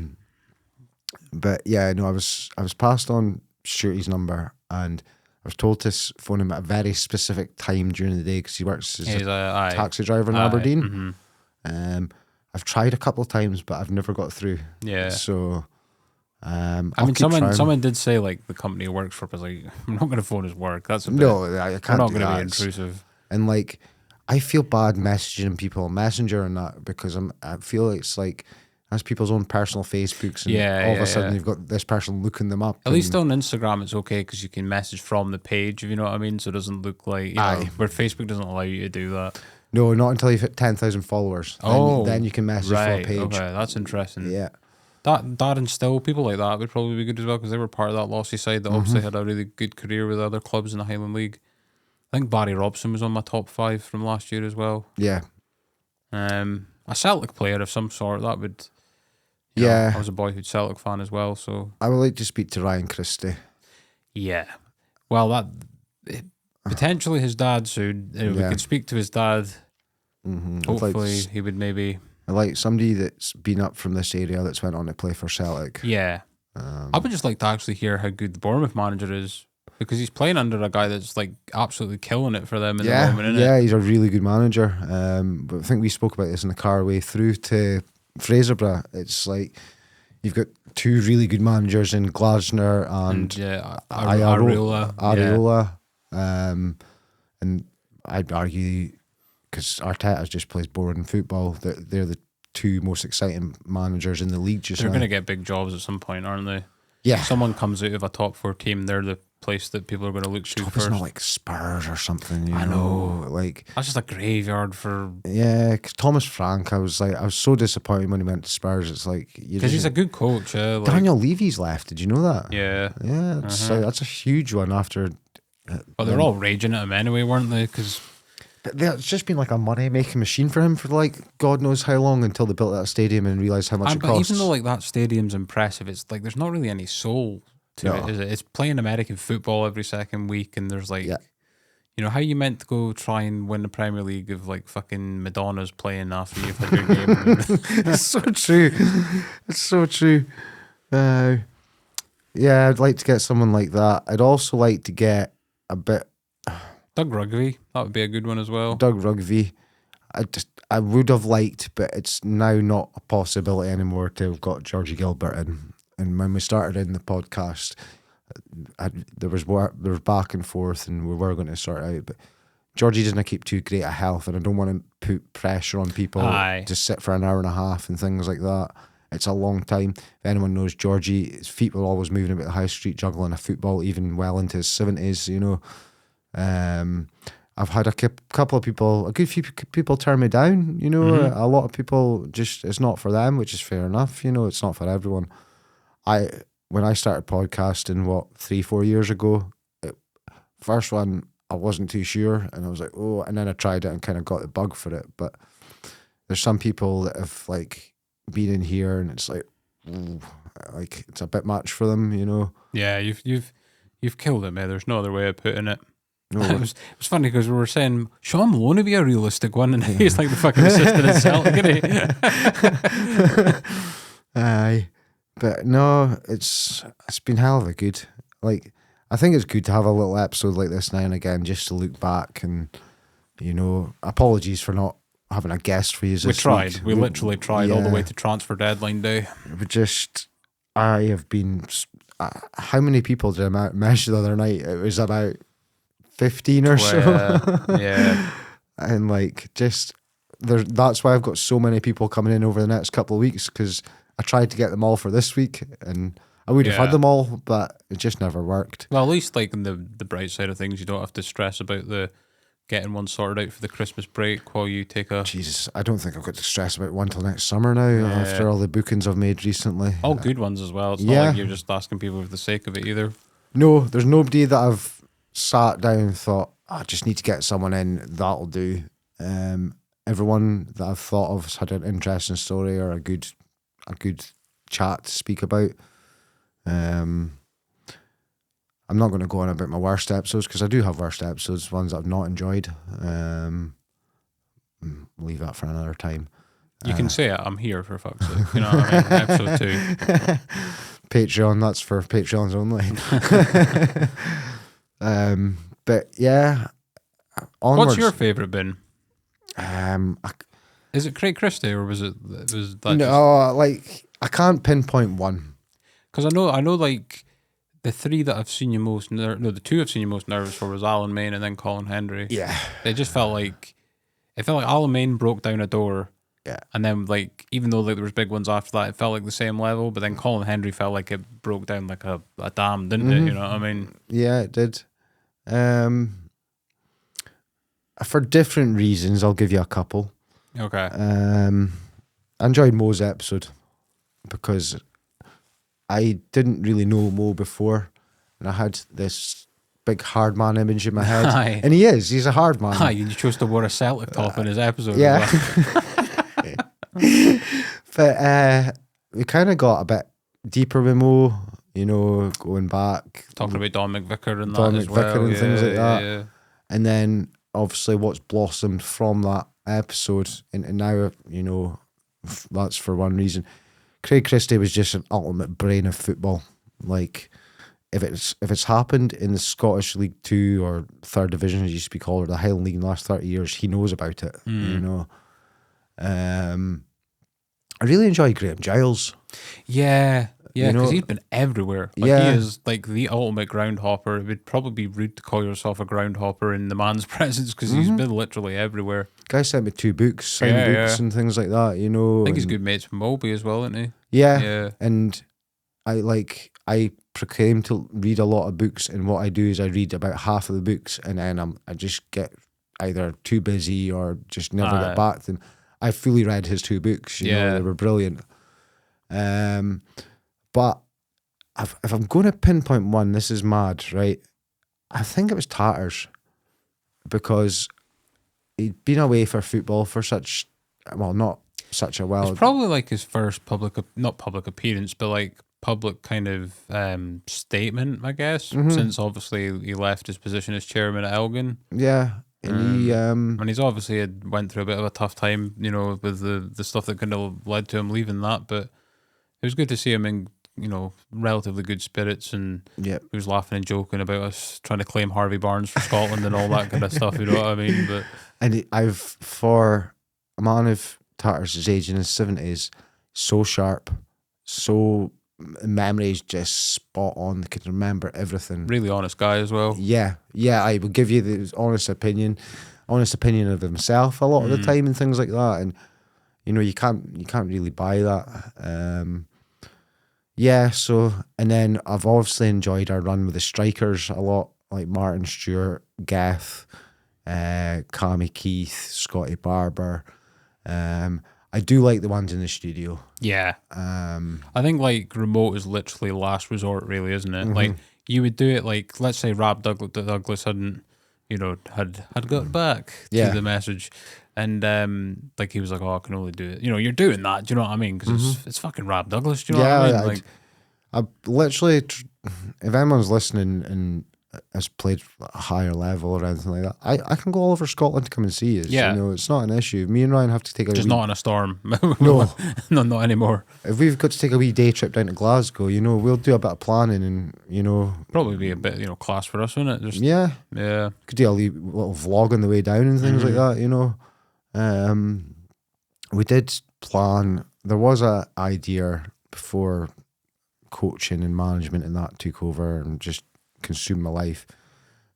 But yeah, no, I was passed on Shooty's number, and I was told to phone him at a very specific time during the day because he works as a taxi driver in Aberdeen. I've tried a couple of times, but I've never got through. Yeah. So, I mean, someone did say like the company he works for was like, I'm not going to phone his work. That's a bit, no, I can't. We're not going to be intrusive. And like, I feel bad messaging people on Messenger and that because I feel it's like that's people's own personal Facebooks, and all of a sudden you've got this person looking them up. At least on Instagram it's okay because you can message from the page, if you know what I mean, so it doesn't look like, you know, where Facebook doesn't allow you to do that. No, not until you've hit 10,000 followers. Then you can message for a page. Okay, that's interesting. Yeah. That and Still, people like that would probably be good as well because they were part of that Lossy side that obviously had a really good career with other clubs in the Highland League. I think Barry Robson was on my top 5 from last year as well. Yeah. A Celtic player of some sort, that would... Yeah. I was a boyhood Celtic fan as well, so... I would like to speak to Ryan Christie. Yeah. Well, that... Potentially his dad soon. We could speak to his dad. Hopefully he would maybe... I like somebody that's been up from this area that's went on to play for Celtic. Yeah. I would just like to actually hear how good the Bournemouth manager is, because he's playing under a guy that's like absolutely killing it for them in the moment, isn't it? He's a really good manager. But I think we spoke about this in the car way through to Fraserburgh. It's like you've got 2 really good managers in Glasner and Areola. And I'd argue, because Arteta just plays boring football, that they're the 2 most exciting managers in the league just now. They're going to get big jobs at some point, aren't they? Yeah. Someone comes out of a top 4 team, they're the place that people are going to look to first. It's not like Spurs or something, I know. Like, that's just a graveyard for... Yeah, because Thomas Frank, I was so disappointed when he went to Spurs. It's like... Because he's a good coach. Like, Daniel Levy's left, did you know that? Yeah. Yeah, that's a huge one after... But they're all raging at him anyway, weren't they? Because... It's just been like a money-making machine for him for like God knows how long until they built that stadium and realised how much it costs. Even though like that stadium's impressive, it's like there's not really any soul to it, is it? It's playing American football every second week, and there's like, you know, how you meant to go try and win the Premier League if like fucking Madonna's playing after you've had your game. It's so true. It's so true. Yeah, I'd like to get someone like that. I'd also like to get a bit... Doug Rugby, that would be a good one as well. Doug Rugby, I would have liked, but it's now not a possibility anymore to have got Georgie Gilbert in. And when we started in the podcast, there was back and forth, and we were going to sort it out. But Georgie doesn't keep too great at health, and I don't want to put pressure on people to sit for an hour and a half and things like that. It's a long time. If anyone knows Georgie, his feet were always moving about the high street, juggling a football, even well into his 70s, you know. I've had a couple of people, a good few people turn me down, you know. A lot of people just, it's not for them, which is fair enough, you know, it's not for everyone. When I started podcasting, 3-4 years ago, first one, I wasn't too sure, and I was like, oh, and then I tried it and kind of got the bug for it. But there's some people that have like been in here, and it's like, ooh, like it's a bit much for them, you know. Yeah, you've killed it, mate. There's no other way of putting it. No. It was funny because we were saying Sean Malone would be a realistic one, and he's like the fucking assistant in Celtic, isn't he? Aye, but no, it's been hell of a good. Like, I think it's good to have a little episode like this now and again, just to look back and, you know, apologies for not having a guest for you. We tried. We literally tried all the way to transfer deadline day. I have been. How many people did I measure the other night? It was about 15 or so. Yeah. And like, that's why I've got so many people coming in over the next couple of weeks, because I tried to get them all for this week, and I would have had them all, but it just never worked. Well, at least like in the bright side of things, you don't have to stress about the getting one sorted out for the Christmas break while you take a... Jesus, I don't think I've got to stress about one till next summer now, after all the bookings I've made recently. All good ones as well. It's not like you're just asking people for the sake of it either. No, there's nobody that I've sat down and thought, I just need to get someone in, that'll do. Everyone that I've thought of has had an interesting story or a good chat to speak about. I'm not going to go on about my worst episodes, because I do have worst episodes, ones that I've not enjoyed. Leave that for another time. You can say it. I'm here, for fuck's sake. You know what I mean? Episode 2. Patreon, that's for Patreons only. But yeah, onwards. What's your favourite bin? Is it Craig Christie, or was that? No, like, I can't pinpoint one. Because I know, like, the three that I've seen you most, the two I've seen you most nervous for was Alan Main and then Colin Hendry. Yeah. It felt like Alan Main broke down a door. Yeah. And then, like, even though like there was big ones after that, it felt like the same level. But then Colin Hendry felt like it broke down like a dam, didn't it? You know what I mean? Yeah, it did. For different reasons, I'll give you a couple. Okay. I enjoyed Mo's episode because I didn't really know Mo before, and I had this big hard man image in my head. Aye. And he's a hard man. Aye, you chose to wear a Celtic top in his episode. Yeah. But we kind of got a bit deeper with Mo, you know, going back. Talking about Don McVicker and Don that as McVicker well. and things like that. Yeah. And then obviously what's blossomed from that episode, and now, you know, that's for one reason. Craig Christie was just an ultimate brain of football. Like, if it's happened in the Scottish League 2 or 3rd Division, as it used to be called, or the Highland League in the last 30 years, he knows about it, you know. I really enjoy Graham Giles. Yeah, You know, because he's been everywhere. Like, he is like the ultimate ground hopper. It would probably be rude to call yourself a ground hopper in the man's presence, because he's been literally everywhere. Guy sent me 2 books, signed books and things like that, you know. I think he's good mates with Moby as well, isn't he? Yeah. And I proclaim to read a lot of books, and what I do is I read about half of the books, and then I just get either too busy or just never get back to them. I fully read his 2 books, you know, they were brilliant. But if I'm going to pinpoint one, this is mad, right? I think it was Tatters, because he'd been away for football for not such a while. It's probably like his first not public appearance, but like public kind of statement, I guess, since obviously he left his position as chairman at Elgin. Yeah. And and he's obviously went through a bit of a tough time, you know, with the stuff that kind of led to him leaving that. But it was good to see him in, you know, relatively good spirits, and he was laughing and joking about us trying to claim Harvey Barnes for Scotland and all that kind of stuff. You know what I mean? But for a man of Tatters' age in his 70s, so sharp, so memory is just spot on. Can remember everything. Really honest guy as well. Yeah, I will give you the honest opinion of himself a lot of the time and things like that. And you can't really buy that. Yeah, so, and then I've obviously enjoyed our run with the strikers a lot, like Martin Stewart, Gath, Cammy Keith, Scotty Barber. I do like the ones in the studio. Yeah. I think like remote is literally last resort, really, isn't it? Like you would do it like, let's say Rab Douglas hadn't, had got back to the message. And like he was like, oh, I can only do it. You're doing that. Do you know what I mean? Because it's fucking Rab Douglas. Do you know what I mean? I literally, if anyone's listening and has played at a higher level or anything like that, I can go all over Scotland to come and see you. Yeah. It's not an issue. Me and Ryan have to take a just not in a storm. No. No, not anymore. If we've got to take a wee day trip down to Glasgow, we'll do a bit of planning and, Probably be a bit, class for us, wouldn't it? Just, yeah. Yeah. Could do a little vlog on the way down and things like that, We did plan, there was a idea before coaching and management and that took over and just consumed my life,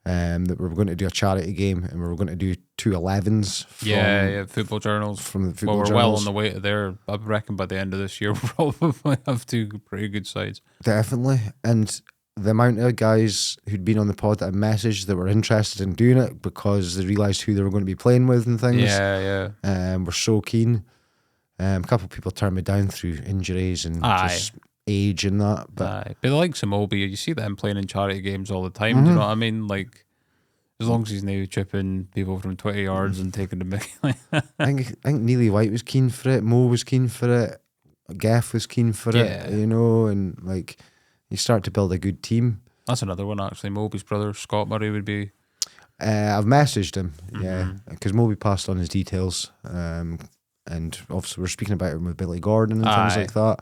that we were going to do a charity game and we were going to do 2 11s from football journals. From the football journals. We're well on the way to there. I reckon by the end of this year we'll probably have 2 pretty good sides. Definitely. And the amount of guys who'd been on the pod that had messaged that were interested in doing it because they realised who they were going to be playing with and things. We're so keen. A couple of people turned me down through injuries and just age and that. But like Moby, you see them playing in charity games all the time. Do you know what I mean? Like, as long as he's now chipping people from 20 yards and taking the mick. I think Neely White was keen for it. Mo was keen for it. Geff was keen for it. And like you start to build a good team. That's another one actually. Moby's brother Scott Murray would be. I've messaged him, because Moby passed on his details. And obviously we're speaking about him with Billy Gordon and things like that.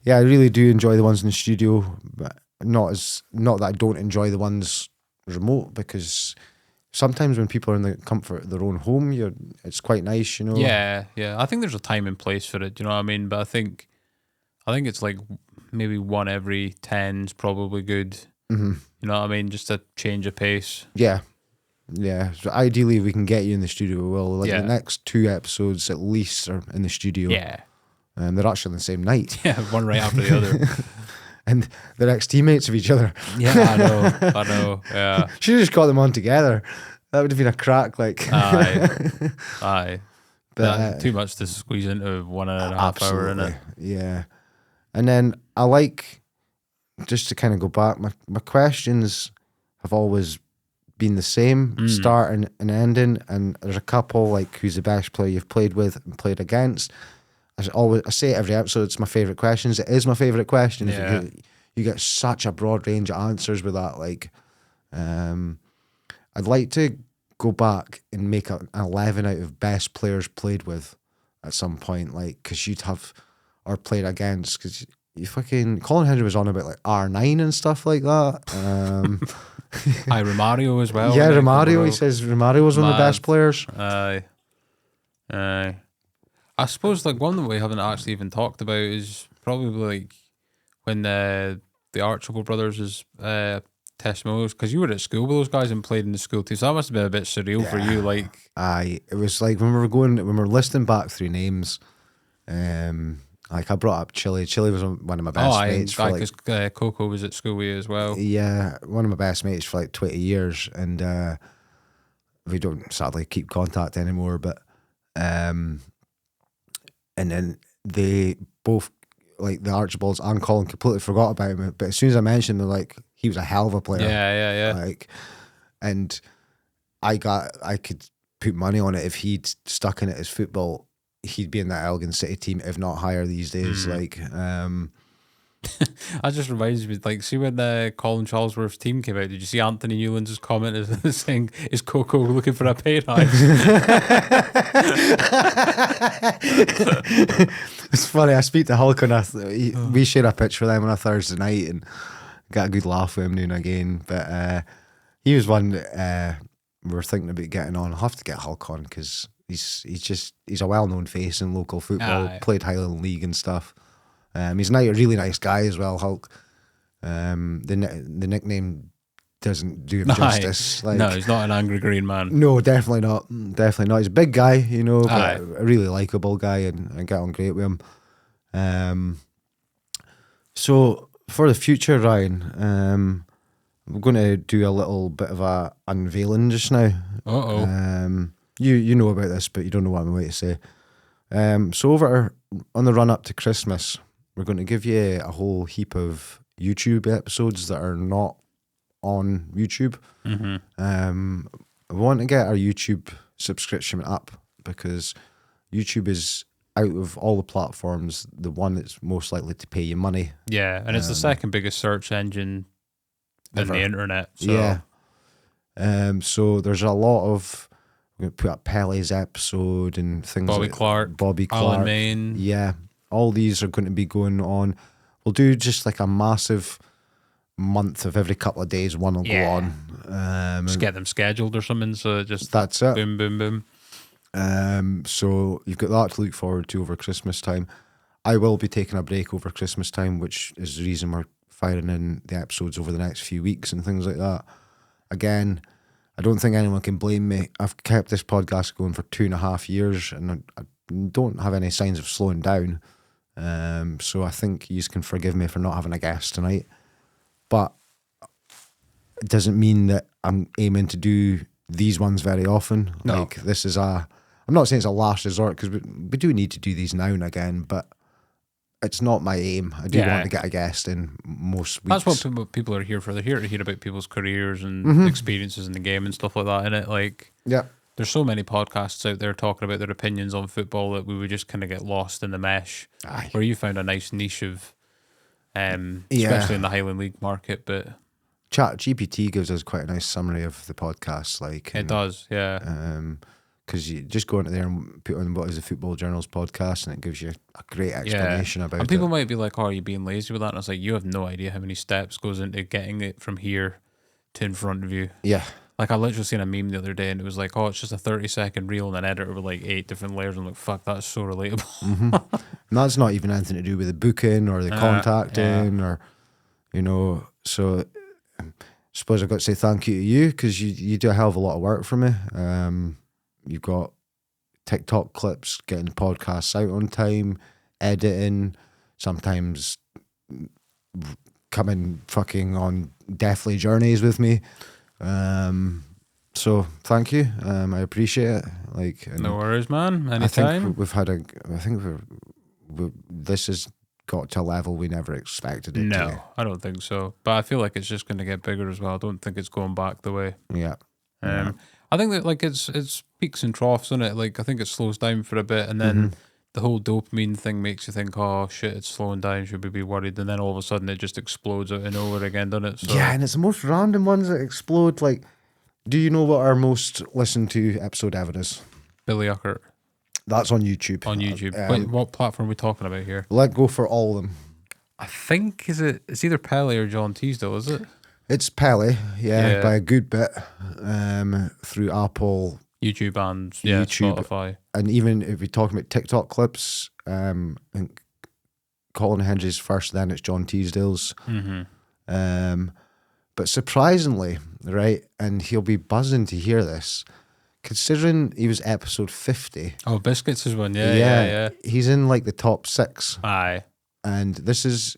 I really do enjoy the ones in the studio, but not that I don't enjoy the ones remote, because sometimes when people are in the comfort of their own home, it's quite nice, Yeah. I think there's a time and place for it. Do you know what I mean? But I think it's like maybe 1 every 10 is probably good. You know what I mean? Just a change of pace. Yeah. So ideally, if we can get you in the studio, we will. The next 2 episodes at least are in the studio. Yeah. And they're actually on the same night. Yeah, one right after the other. And they're ex-teammates of each other. Yeah, I know. Yeah. Should have just got them on together. That would have been a crack, like. Aye. But too much to squeeze into 1.5 hour, innit? Yeah. And then I like, just to kind of go back, my questions have always been the same, starting and ending, and there's a couple like who's the best player you've played with and played against. I say it every episode, it's my favourite questions. It is my favourite question. Yeah. You get such a broad range of answers with that. Like, I'd like to go back and make an 11 out of best players played with at some point, like, because you'd have, or played against, because you fucking, Colin Henry was on about like R9 and stuff like that. Romario as well. Yeah, Romario. He says Romario was one of the best players. Aye. I suppose like one that we haven't actually even talked about is probably like when the Archibald brothers is testimonials, because you were at school with those guys and played in the school too, so that must have been a bit surreal for you. Like, it was like when we were listening back through names. Like I brought up Chile. Chile was one of my best mates. Because Coco was at school with you as well. Yeah, one of my best mates for like 20 years, and we don't sadly keep contact anymore. But and then they both, like the Archibalds and Colin, completely forgot about him. But as soon as I mentioned him, they're like, he was a hell of a player. Yeah. Like, and I could put money on it if he'd stuck in it as football, he'd be in that Elgin City team, if not higher these days. Like, that just reminds me, like, see when Colin Charlesworth's team came out, did you see Anthony Newland's comment as saying, "Is Coco looking for a pay rise?" It's funny. I speak to Hulk on we share a pitch for them on a Thursday night and got a good laugh with him now and again. But he was one we were thinking about getting on. I'll have to get Hulk on because he's a well-known face in local football. Aye. Played Highland League and stuff. He's a really nice guy as well, Hulk. The nickname doesn't do him justice. No, he's not an angry green man. No, definitely not. Definitely not. He's a big guy, but Aye. a really likable guy, and I get on great with him. So for the future, Ryan, we're going to do a little bit of a unveiling just now. You know about this, but you don't know what I'm going to say. So on the run up to Christmas, we're going to give you a whole heap of YouTube episodes that are not on YouTube. We want to get our YouTube subscription up because YouTube is, out of all the platforms, the one that's most likely to pay you money. Yeah, and it's the second biggest search engine in the internet. So. Yeah. So there's a lot of, we're going to put up Pele's episode and things Bobby like Clark, Alan Main. Yeah. All these are going to be going on. We'll do just like a massive month of every couple of days, one will go on. Just get them scheduled or something, so just that's it. Boom, boom, boom. So you've got that to look forward to over Christmas time. I will be taking a break over Christmas time, which is the reason we're firing in the episodes over the next few weeks and things like that. Again, I don't think anyone can blame me. I've kept this podcast going for 2.5 years and I don't have any signs of slowing down. So I think you can forgive me for not having a guest tonight. But it doesn't mean that I'm aiming to do these ones very often. No. Like this is I'm not saying it's a last resort because we do need to do these now and again, but it's not my aim. I do want to get a guest in most weeks. That's what people are here for. They're here to hear about people's careers and experiences in the game and stuff like that, innit? Like, there's so many podcasts out there talking about their opinions on football that we would just kind of get lost in the mesh. Aye. Where you found a nice niche of, especially in the Highland League market, but Chat GPT gives us quite a nice summary of the podcast. Like it does, yeah. Because you just go into there and put on what is the Football Journals podcast, and it gives you a great explanation about it. And people might be like, "Oh, are you being lazy with that?" And it's like, you have no idea how many steps goes into getting it from here to in front of you. Yeah. Like, I literally seen a meme the other day, and it was like, "Oh, it's just a 30-second reel and an editor with like 8 different layers." I'm like, "Fuck, that's so relatable." And that's not even anything to do with the booking or the contacting or, so I suppose I've got to say thank you to you because you do a hell of a lot of work for me. You've got TikTok clips, getting podcasts out on time, editing, sometimes coming fucking on deathly journeys with me. So thank you. I appreciate it. No worries, man. Anytime. I think this has got to a level we never expected it to. No, I don't think so. But I feel like it's just going to get bigger as well. I don't think it's going back the way. Yeah. I think that it's peaks and troughs, isn't it? Like, I think it slows down for a bit, and then the whole dopamine thing makes you think, "Oh shit, it's slowing down. Should we be worried?" And then all of a sudden, it just explodes out of nowhere again, doesn't it? So, yeah, and it's the most random ones that explode. Like, do you know what our most listened to episode ever is? Billy Uckert. That's on YouTube. On YouTube. Wait, what platform are we talking about here? Let go for all of them. I think it's either Pele or John Teasdale, is it? It's Pele, by a good bit, through Apple, YouTube and YouTube, Spotify. And even if we talk about TikTok clips, I think Colin Hendry's first, then it's John Teasdale's. But surprisingly, right, and he'll be buzzing to hear this, considering he was episode 50. Oh, Biscuits is one, yeah. He's in like the top 6. Aye. And this is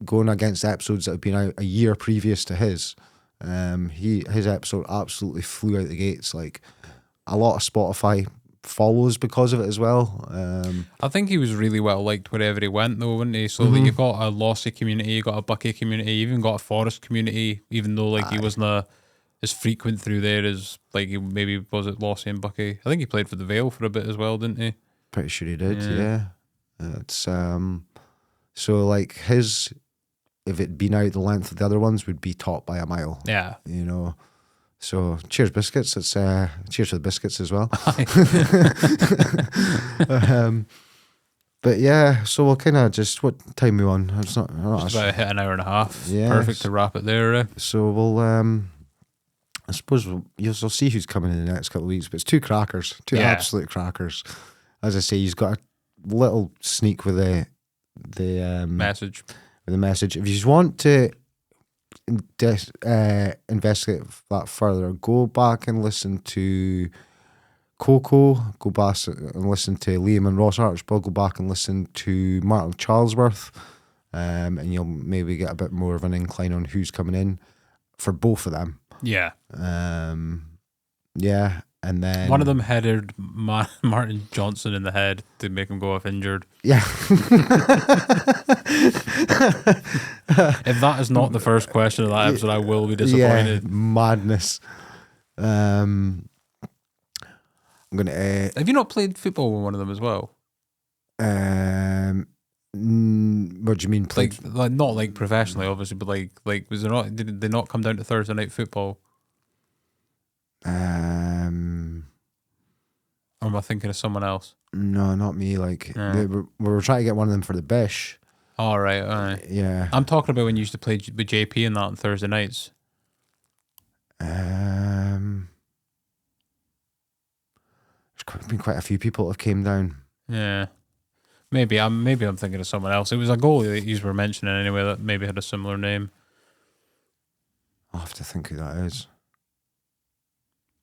going against episodes that have been out a year previous to his. His episode absolutely flew out the gates. Like, a lot of Spotify follows because of it as well. I think he was really well liked wherever he went, though, wasn't he? So like, you've got a Lossy community, you got a Bucky community, you even got a Forest community, even though like he wasn't as frequent through there as like he maybe was at Lossy and Bucky. I think he played for the Vale for a bit as well, didn't he? Pretty sure he did, yeah. It's so like his, if it'd been out the length of the other ones, would be top by a mile. Yeah. So cheers, Biscuits. It's cheers for the biscuits as well. But yeah, so we'll kind of just, what time are we on? It's not about hit an hour and a half. Yeah, Perfect to wrap it there. So we'll I suppose you'll see who's coming in the next couple of weeks, but it's two crackers, two absolute crackers. As I say, he's got a little sneak with the message. With the message. If you want to investigate that further, go back and listen to Coco, go back and listen to Liam and Ross Archibald, go back and listen to Martin Charlesworth, and you'll maybe get a bit more of an incline on who's coming in for both of them. Yeah. Yeah, and then one of them headed Martin Johnson in the head to make him go off injured. Yeah. If that is not the first question of that episode, I will be disappointed. Yeah, madness. I'm gonna. Have you not played football with one of them as well? What do you mean? Like not like professionally, obviously, but like was there not? Did they not come down to Thursday night football? Or am I thinking of someone else? No, not me. Like we were trying to get one of them for the Bish. All right. Yeah. I'm talking about when you used to play with JP and that on Thursday nights. There's been quite a few people that have came down. Yeah. Maybe I'm thinking of someone else. It was a goalie that you were mentioning anyway that maybe had a similar name. I'll have to think who that is.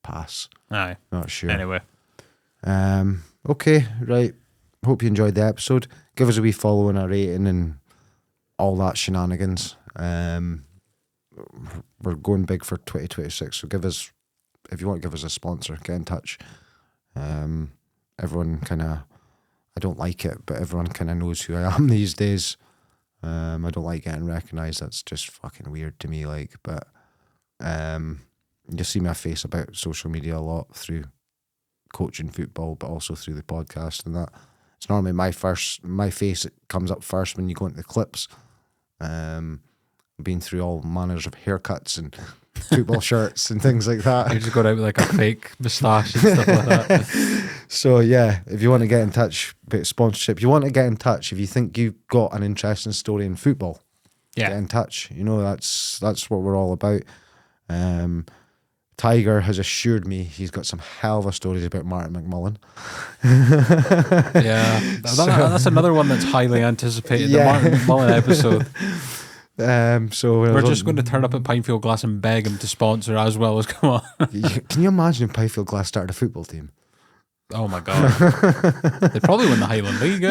Pass. Aye. Not sure. Anyway. Okay, right. Hope you enjoyed the episode. Give us a wee follow and a rating and all that shenanigans. We're going big for 2026, so if you want to give us a sponsor, get in touch. Everyone kind of, I don't like it, but everyone kind of knows who I am these days. I don't like getting recognised. That's just fucking weird to me. But you'll see my face about social media a lot through coaching football, but also through the podcast and that. It's normally my face that comes up first when you go into the clips. Been through all manners of haircuts and football shirts and things like that. You just got out with like a fake moustache and stuff like that. So yeah, if you want to get in touch about sponsorship, you want to get in touch if you think you've got an interesting story in football. Yeah. Get in touch. That's what we're all about. Tiger has assured me he's got some hell of a stories about Martin McMullen. Yeah, that's another one that's highly anticipated. The Martin McMullen episode. So we're just going to turn up at Pinefield Glass and beg him to sponsor as well as come on. Can you imagine if Pinefield Glass started a football team? Oh my god, they'd probably win the Highland League.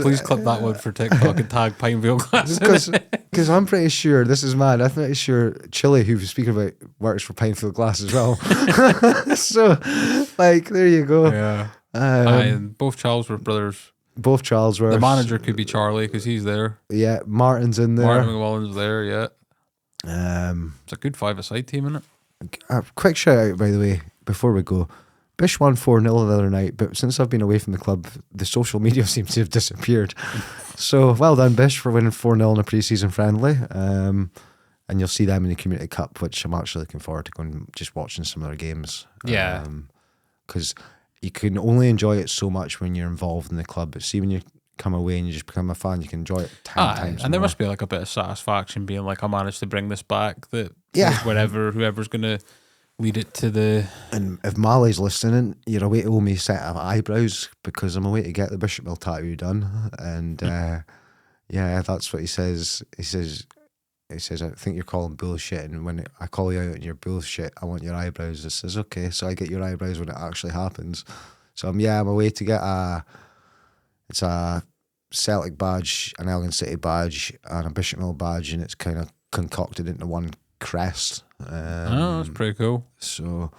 Please clip that one for TikTok and tag Pinefield Glass. Because I'm pretty sure, this is mad, I'm pretty sure Chile, who was speaking about, works for Pinefield Glass as well. So, there you go. Yeah. And both Charlesworth brothers. Both Charlesworth. The manager could be Charlie because he's there. Yeah, Martin's in there. Martin McMullen's there, yeah. It's a good 5-a-side team, isn't it? A quick shout out, by the way, before we go. Bish won 4-0 the other night, but since I've been away from the club, the social media seems to have disappeared. So well done, Bish, for winning 4-0 in a pre-season friendly. And you'll see them in the Community Cup, which I'm actually looking forward to going just watching some of their games. Yeah. Because you can only enjoy it so much when you're involved in the club. But see, when you come away and you just become a fan, you can enjoy it 10 times and there more. must be like a bit of satisfaction being like, I managed to bring this back. That whoever's going to lead it to the... And if Mally's listening, you're away to owe me a set of eyebrows because I'm away to get the Bishop Mill tattoo done. And that's what he says. He says, I think you're calling bullshit, and when I call you out on your bullshit, I want your eyebrows. I says, okay, so I get your eyebrows when it actually happens. So I'm away to get a Celtic badge, an Elgin City badge, and a Bishop Mill badge, and it's kind of concocted into one crest. That's pretty cool. So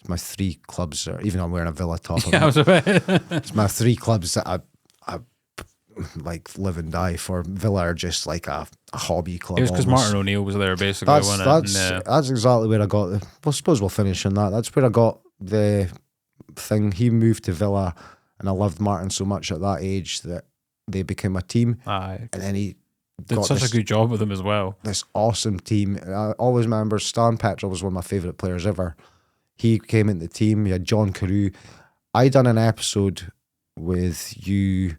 it's my 3 clubs, even though I'm wearing a Villa top. It's my 3 clubs that I live and die for. Villa are just like a hobby club. It was because Martin O'Neill was there, basically. That's exactly where I got the... Well, I suppose we'll finish on that. That's where I got the thing. He moved to Villa, and I loved Martin so much at that age that they became a team. Aye. And then he did such a good job with them as well. This awesome team. I always remember Stan Petrel was one of my favourite players ever. He came into the team. You had John Carew. I done an episode with you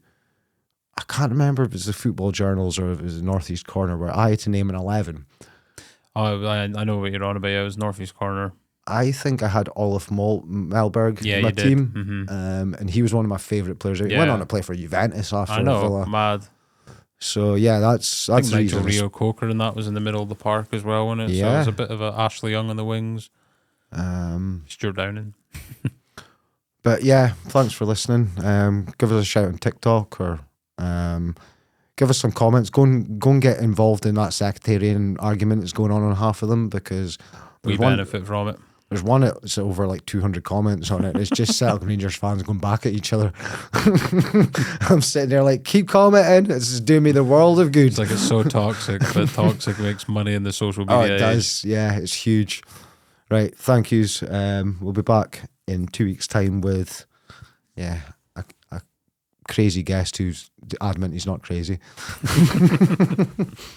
I can't remember if it was the Football Journals or if it was the Northeast Corner, where I had to name an 11. Oh, I know what you're on about. Yeah, it was Northeast Corner. I think I had Olaf Melberg in my you did. team, and he was one of my favourite players. He went on to play for Juventus after I know, Villa. mad. So yeah, that's I think the Nigel reason. Rio Coker and that was in the middle of the park as well, wasn't it? So it was a bit of a Ashley Young on the wings. Stuart Downing. But yeah, thanks for listening. Give us a shout on TikTok or give us some comments. Go and get involved in that sectarian argument that's going on half of them, because We benefit from it. there's one that's over like 200 comments on it. It's just Celtic Rangers fans going back at each other. I'm sitting there like, keep commenting. This is doing me the world of good. It's like it's so toxic, but toxic makes money in the social media. Oh, it does. Yeah, it's huge. Right, thank yous. We'll be back in 2 weeks' time with, a crazy guest who's adamant he's not crazy.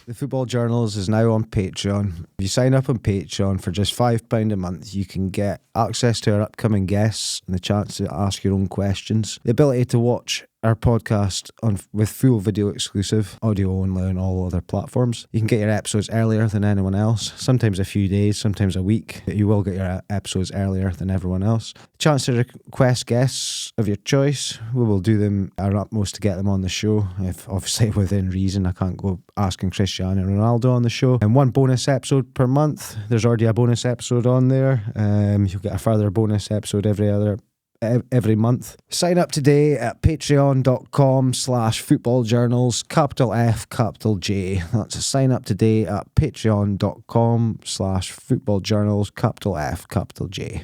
The Football Journals is now on Patreon. If you sign up on Patreon for just £5 a month, you can get access to our upcoming guests and the chance to ask your own questions, the ability to watch our podcast with full video exclusive, audio only on all other platforms. You can get your episodes earlier than anyone else, sometimes a few days, sometimes a week, but you will get your episodes earlier than everyone else. Chance to request guests of your choice. We will do them our utmost to get them on the show, if obviously within reason. I can't go asking Cristiano Ronaldo on the show. And one bonus episode per month. There's already a bonus episode on there. You'll get a further bonus episode every month. Sign up today at patreon.com/footballjournals, capital F, capital J. That's a sign up today at patreon.com/footballjournals, capital F, capital J.